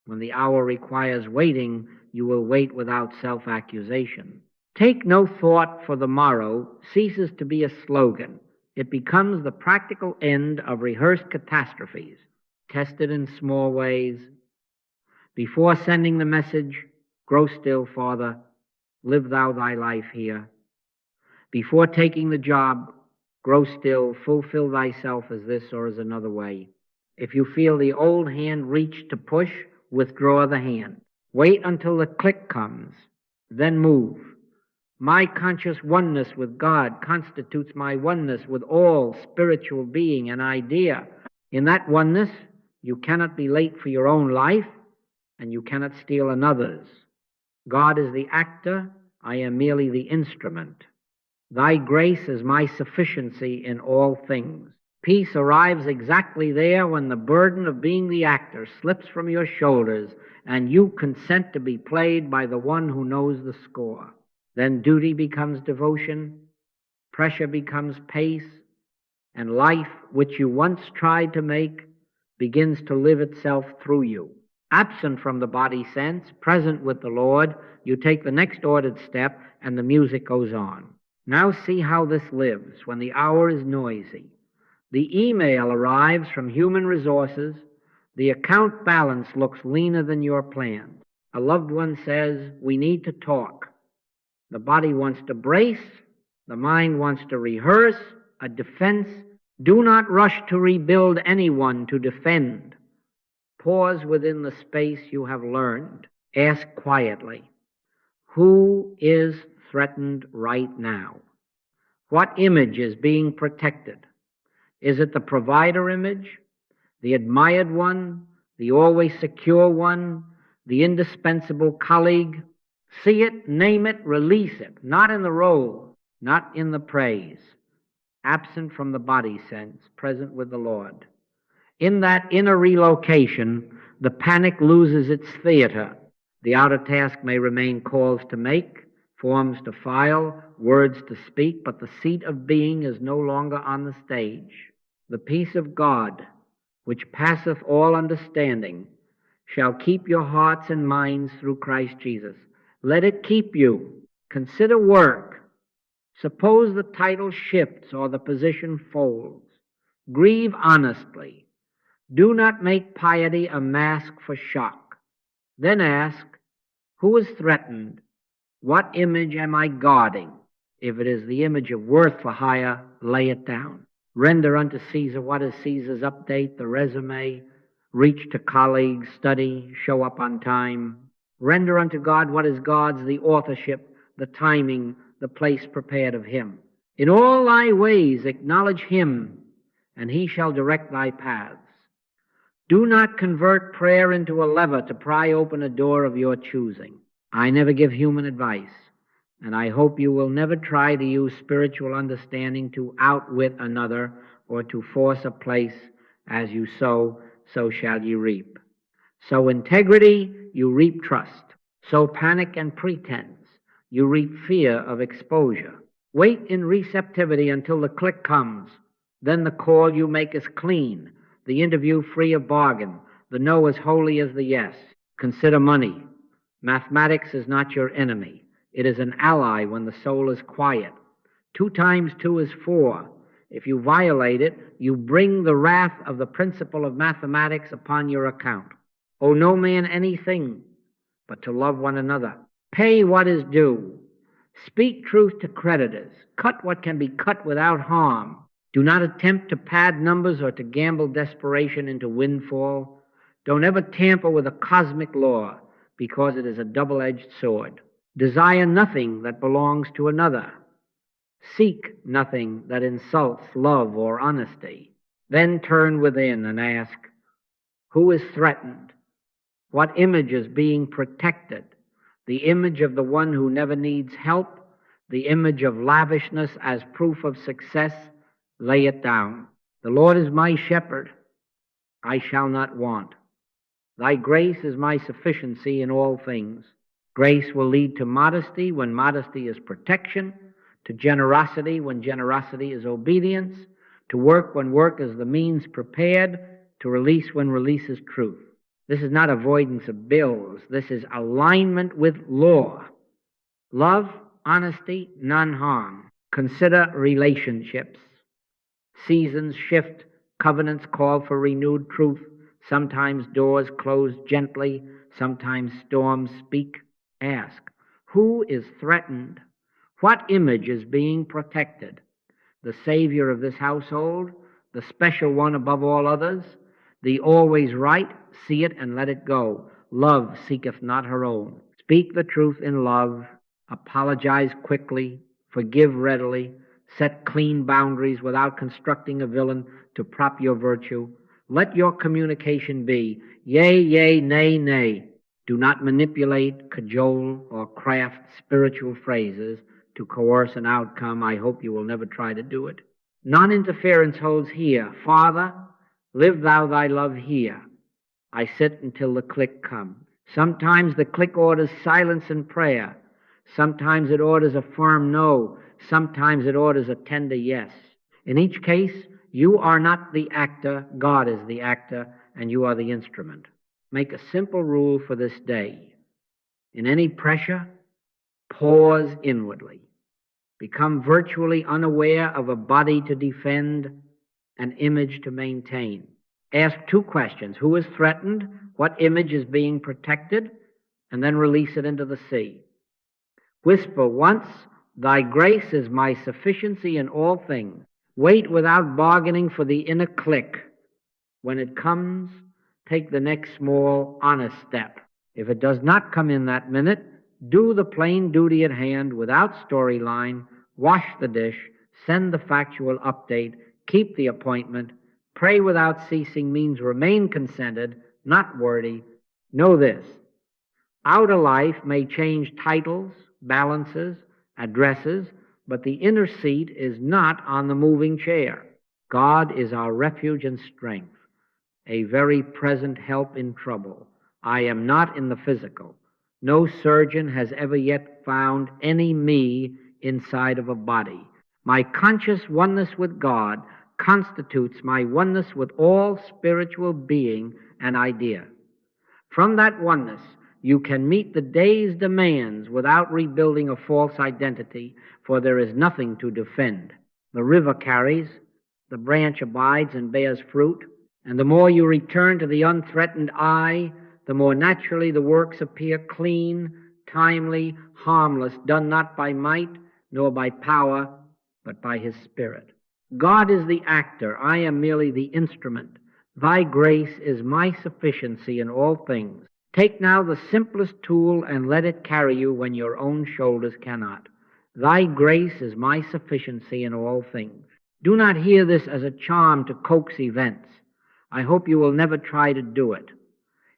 When the hour requires waiting, you will wait without self-accusation. Take no thought for the morrow ceases to be a slogan. It becomes the practical end of rehearsed catastrophes, tested in small ways. Before sending the message, grow still, Father, live thou thy life here. Before taking the job, grow still, fulfill thyself as this or as another way. If you feel the old hand reach to push, withdraw the hand. Wait until the click comes, then move. My conscious oneness with God constitutes my oneness with all spiritual being and idea. In that oneness, you cannot be late for your own life, and you cannot steal another's. God is the actor, I am merely the instrument. Thy grace is my sufficiency in all things. Peace arrives exactly there when the burden of being the actor slips from your shoulders and you consent to be played by the one who knows the score. Then duty becomes devotion, pressure becomes pace, and life, which you once tried to make, begins to live itself through you. Absent from the body sense, present with the Lord, you take the next ordered step and the music goes on. Now see how this lives when the hour is noisy. The email arrives from human resources. The account balance looks leaner than your plans. A loved one says, we need to talk. The body wants to brace. The mind wants to rehearse a defense. Do not rush to rebuild anyone to defend. Pause within the space you have learned. Ask quietly, who is threatened right now? What image is being protected? Is it the provider image, the admired one, the always secure one, the indispensable colleague? See it, name it, release it, not in the role, not in the praise. Absent from the body sense, present with the Lord. In that inner relocation, the panic loses its theater. The outer task may remain calls to make, forms to file, words to speak, but the seat of being is no longer on the stage. The peace of God, which passeth all understanding, shall keep your hearts and minds through Christ Jesus. Let it keep you. Consider work. Suppose the title shifts or the position folds. Grieve honestly. Do not make piety a mask for shock. Then ask, who is threatened? What image am I guarding? If it is the image of worth for hire, lay it down. Render unto Caesar what is Caesar's update, the resume, reach to colleagues, study, show up on time. Render unto God what is God's, the authorship, the timing, the place prepared of him. In all thy ways acknowledge him, and he shall direct thy paths. Do not convert prayer into a lever to pry open a door of your choosing. I never give human advice, and I hope you will never try to use spiritual understanding to outwit another or to force a place. As you sow, so shall you reap. Sow integrity, you reap trust. Sow panic and pretense, you reap fear of exposure. Wait in receptivity until the click comes. Then the call you make is clean, the interview free of bargain, the no as holy as the yes. Consider money. Mathematics is not your enemy. It is an ally when the soul is quiet. 2 times 2 is 4. If you violate it, you bring the wrath of the principle of mathematics upon your account. Owe no man anything but to love one another. Pay what is due. Speak truth to creditors. Cut what can be cut without harm. Do not attempt to pad numbers or to gamble desperation into windfall. Don't ever tamper with a cosmic law. because it is a double-edged sword. Desire nothing that belongs to another. Seek nothing that insults love or honesty. Then turn within and ask, who is threatened? What image is being protected? The image of the one who never needs help? The image of lavishness as proof of success? Lay it down. The Lord is my shepherd. I shall not want. Thy grace is my sufficiency in all things. Grace will lead to modesty when modesty is protection, to generosity when generosity is obedience, to work when work is the means prepared, to release when release is truth. This is not avoidance of bills. This is alignment with law. Love, honesty, non-harm. Consider relationships. Seasons shift. Covenants call for renewed truth. Sometimes doors close gently. Sometimes storms speak. Ask, who is threatened? What image is being protected? The Savior of this household? The special one above all others? The always right? See it and let it go. Love seeketh not her own. Speak the truth in love. Apologize quickly. Forgive readily. Set clean boundaries without constructing a villain to prop your virtue. Let your communication be yea, yea, nay, nay. Do not manipulate, cajole, or craft spiritual phrases to coerce an outcome. I hope you will never try to do it. Non-interference holds here. Father, live thou thy love here. I sit until the click comes. Sometimes the click orders silence and prayer. Sometimes it orders a firm no. Sometimes it orders a tender yes. In each case, you are not the actor. God is the actor, and you are the instrument. Make a simple rule for this day. In any pressure, pause inwardly. Become virtually unaware of a body to defend, an image to maintain. Ask two questions. Who is threatened? What image is being protected? And then release it into the sea. Whisper once, thy grace is my sufficiency in all things. Wait without bargaining for the inner click. When it comes, take the next small, honest step. If it does not come in that minute, do the plain duty at hand without storyline, wash the dish, send the factual update, keep the appointment. Pray without ceasing means remain consented, not wordy. Know this, outer life may change titles, balances, addresses, but the inner seat is not on the moving chair. God is our refuge and strength, a very present help in trouble. I am not in the physical. No surgeon has ever yet found any me inside of a body. My conscious oneness with God constitutes my oneness with all spiritual being and idea. From that oneness, you can meet the day's demands without rebuilding a false identity, for there is nothing to defend. The river carries, the branch abides and bears fruit, and the more you return to the unthreatened I, the more naturally the works appear clean, timely, harmless, done not by might nor by power, but by his Spirit. God is the actor, I am merely the instrument. Thy grace is my sufficiency in all things. Take now the simplest tool and let it carry you when your own shoulders cannot. Thy grace is my sufficiency in all things. Do not hear this as a charm to coax events. I hope you will never try to do it.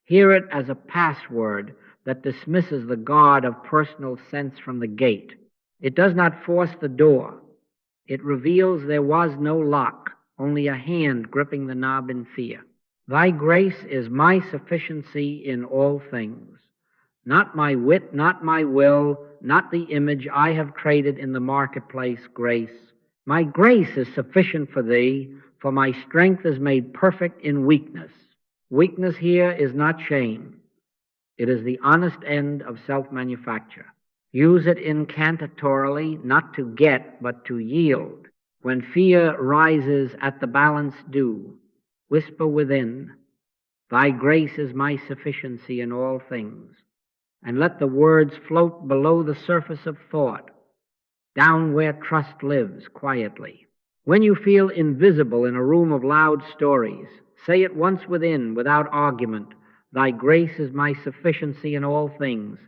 Hear it as a password that dismisses the guard of personal sense from the gate. It does not force the door. It reveals there was no lock, only a hand gripping the knob in fear. Thy grace is my sufficiency in all things. Not my wit, not my will, not the image I have traded in the marketplace, grace. My grace is sufficient for thee, for my strength is made perfect in weakness. Weakness here is not shame. It is the honest end of self-manufacture. Use it incantatorily, not to get, but to yield. When fear rises at the balance due, whisper within, thy grace is my sufficiency in all things. And let the words float below the surface of thought, down where trust lives quietly. When you feel invisible in a room of loud stories, say it once within without argument, Thy grace is my sufficiency in all things,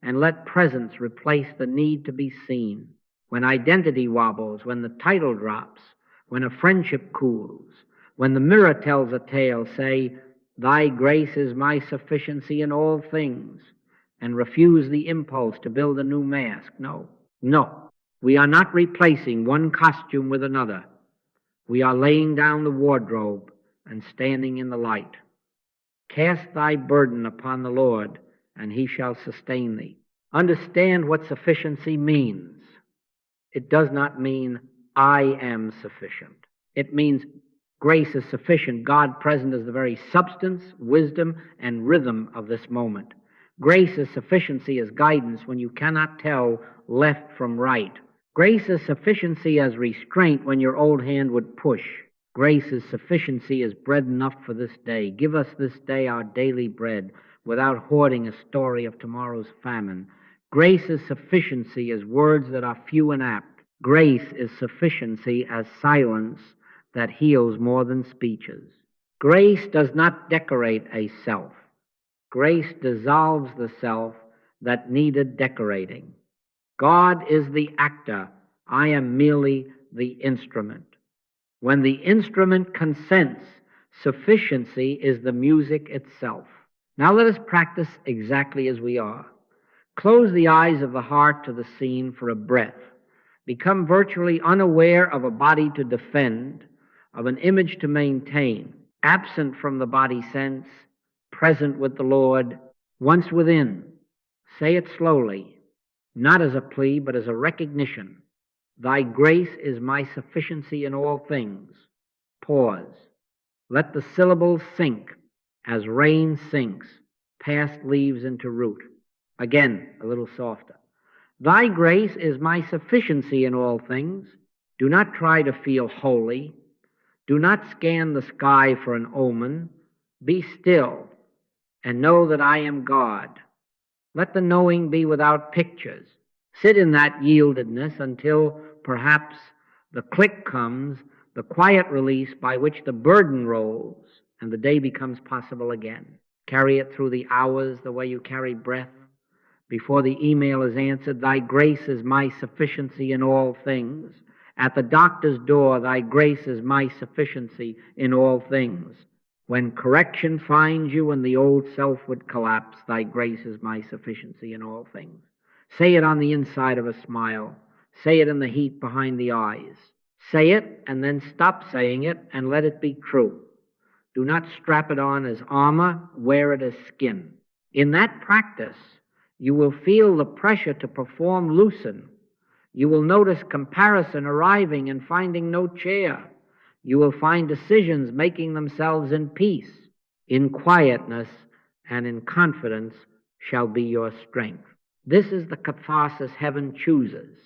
and let presence replace the need to be seen. When identity wobbles, when the title drops, when a friendship cools, when the mirror tells a tale, say, Thy grace is my sufficiency in all things, and refuse the impulse to build a new mask. No, no. We are not replacing one costume with another. We are laying down the wardrobe and standing in the light. Cast thy burden upon the Lord, and he shall sustain thee. Understand what sufficiency means. It does not mean I am sufficient. It means grace is sufficient, God present as the very substance, wisdom, and rhythm of this moment. Grace is sufficiency as guidance when you cannot tell left from right. Grace is sufficiency as restraint when your old hand would push. Grace is sufficiency as bread enough for this day. Give us this day our daily bread, without hoarding a story of tomorrow's famine. Grace is sufficiency as words that are few and apt. Grace is sufficiency as silence that heals more than speeches. Grace does not decorate a self. Grace dissolves the self that needed decorating. God is the actor. I am merely the instrument. When the instrument consents, sufficiency is the music itself. Now let us practice exactly as we are. Close the eyes of the heart to the scene for a breath. Become virtually unaware of a body to defend, of an image to maintain, absent from the body sense, present with the Lord, once within. Say it slowly, not as a plea, but as a recognition. Thy grace is my sufficiency in all things. Pause. Let the syllables sink as rain sinks past leaves into root. Again, a little softer. Thy grace is my sufficiency in all things. Do not try to feel holy. Do not scan the sky for an omen. Be still and know that I am God. Let the knowing be without pictures. Sit in that yieldedness until perhaps the click comes, the quiet release by which the burden rolls, and the day becomes possible again. Carry it through the hours the way you carry breath. Before the email is answered, thy grace is my sufficiency in all things. At the doctor's door, thy grace is my sufficiency in all things. When correction finds you and the old self would collapse, thy grace is my sufficiency in all things. Say it on the inside of a smile. Say it in the heat behind the eyes. Say it and then stop saying it and let it be true. Do not strap it on as armor, wear it as skin. In that practice, you will feel the pressure to perform loosen. You will notice comparison arriving and finding no chair. You will find decisions making themselves in peace. In quietness and in confidence shall be your strength. This is the catharsis heaven chooses.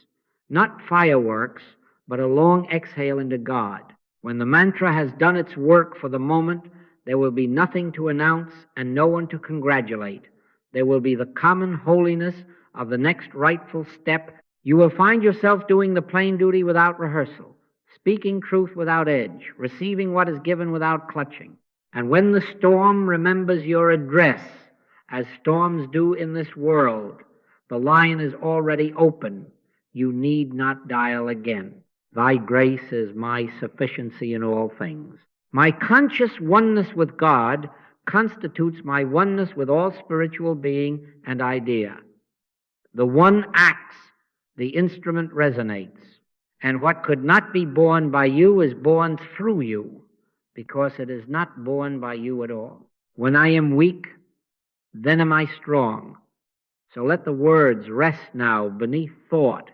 Not fireworks, but a long exhale into God. When the mantra has done its work for the moment, there will be nothing to announce and no one to congratulate. There will be the common holiness of the next rightful step. You will find yourself doing the plain duty without rehearsal, speaking truth without edge, receiving what is given without clutching. And when the storm remembers your address, as storms do in this world, the line is already open. You need not dial again. Thy grace is my sufficiency in all things. My conscious oneness with God constitutes my oneness with all spiritual being and idea. The one acts, the instrument resonates, and what could not be born by you is born through you, because it is not born by you at all. When I am weak, then am I strong. So let the words rest now beneath thought,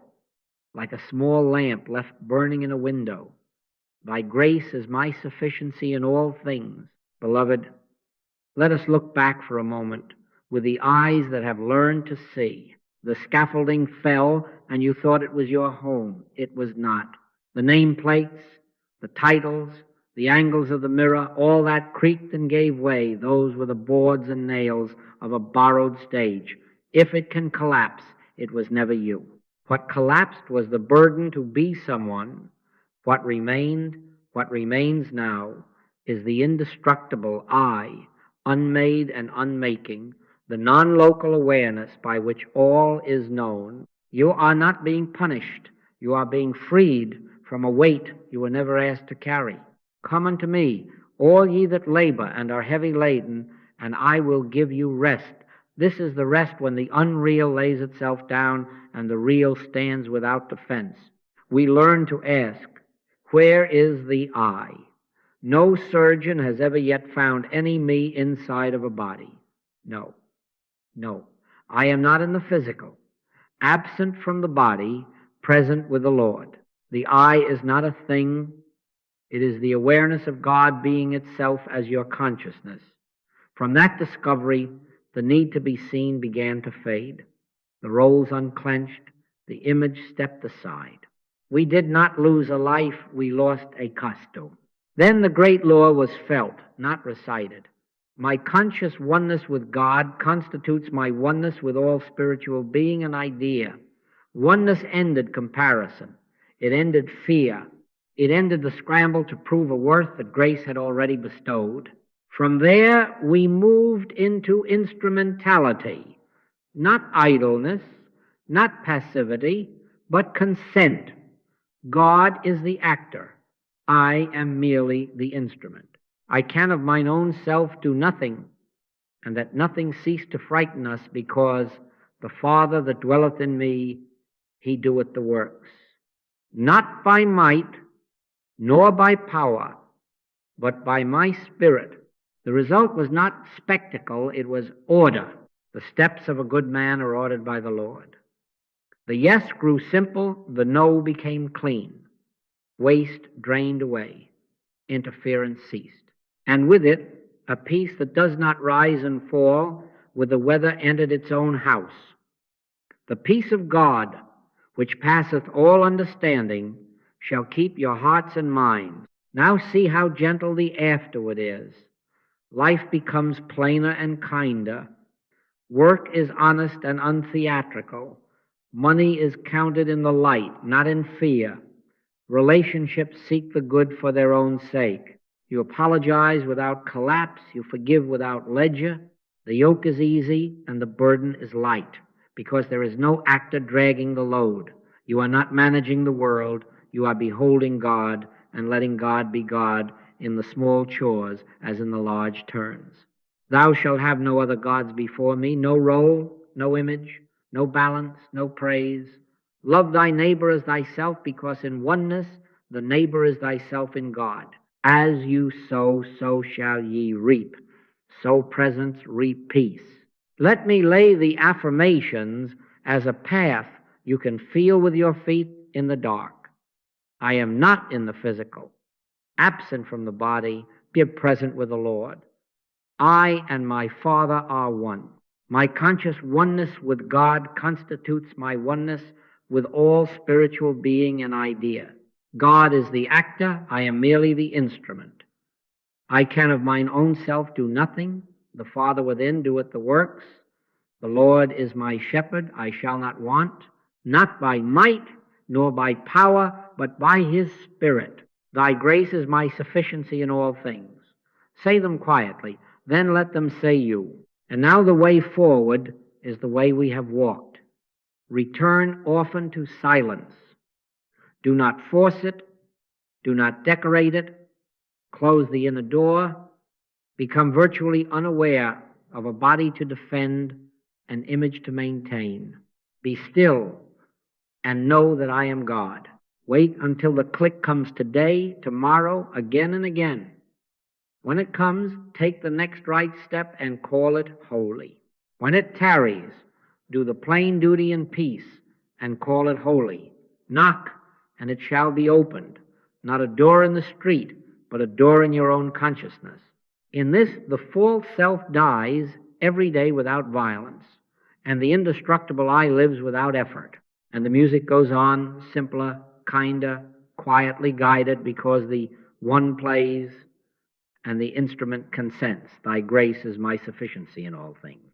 like a small lamp left burning in a window. Thy grace is my sufficiency in all things. Beloved, let us look back for a moment with the eyes that have learned to see. The scaffolding fell, and you thought it was your home. It was not. The nameplates, the titles, the angles of the mirror, all that creaked and gave way. Those were the boards and nails of a borrowed stage. If it can collapse, it was never you. What collapsed was the burden to be someone. What remains now, is the indestructible I, unmade and unmaking, the non-local awareness by which all is known, you are not being punished. You are being freed from a weight you were never asked to carry. Come unto me, all ye that labor and are heavy laden, and I will give you rest. This is the rest when the unreal lays itself down and the real stands without defense. We learn to ask, where is the I? No surgeon has ever yet found any me inside of a body. No, no. I am not in the physical. Absent from the body, present with the Lord. The I is not a thing. It is the awareness of God being itself as your consciousness. From that discovery, the need to be seen began to fade. The roles unclenched, the image stepped aside. We did not lose a life, we lost a costume. Then the great law was felt, not recited. My conscious oneness with God constitutes my oneness with all spiritual being and idea. Oneness ended comparison. It ended fear. It ended the scramble to prove a worth that grace had already bestowed. From there, we moved into instrumentality, not idleness, not passivity, but consent. God is the actor. I am merely the instrument. I can of mine own self do nothing, and that nothing cease to frighten us, because the Father that dwelleth in me, he doeth the works. Not by might, nor by power, but by my Spirit. The result was not spectacle, it was order. The steps of a good man are ordered by the Lord. The yes grew simple, the no became clean. Waste drained away, interference ceased. And with it, a peace that does not rise and fall with the weather entered its own house. The peace of God, which passeth all understanding, shall keep your hearts and minds. Now see how gentle the afterward is. Life becomes plainer and kinder. Work is honest and untheatrical. Money is counted in the light, not in fear. Relationships seek the good for their own sake. You apologize without collapse. You forgive without ledger. The yoke is easy and the burden is light, because there is no actor dragging the load. You are not managing the world. You are beholding God and letting God be God in the small chores as in the large turns. Thou shalt have no other gods before me, no role, no image, no balance, no praise. Love thy neighbor as thyself, because in oneness the neighbor is thyself in God. As you sow, so shall ye reap. Sow presence, reap peace. Let me lay the affirmations as a path you can feel with your feet in the dark. I am not in the physical. Absent from the body, be present with the Lord. I and my Father are one. My conscious oneness with God constitutes my oneness with all spiritual being and idea. God is the actor, I am merely the instrument. I can of mine own self do nothing. The Father within doeth the works. The Lord is my shepherd, I shall not want, not by might nor by power, but by his Spirit. Thy grace is my sufficiency in all things. Say them quietly, then let them say you. And now the way forward is the way we have walked. Return often to silence. Do not force it. Do not decorate it. Close the inner door. Become virtually unaware of a body to defend, an image to maintain. Be still and know that I am God. Wait until the click comes today, tomorrow, again and again. When it comes, take the next right step and call it holy. When it tarries, do the plain duty in peace and call it holy. Knock, and it shall be opened. Not a door in the street, but a door in your own consciousness. In this, the false self dies every day without violence, and the indestructible I lives without effort. And the music goes on, simpler, kinder, quietly guided, because the one plays and the instrument consents. Thy grace is my sufficiency in all things.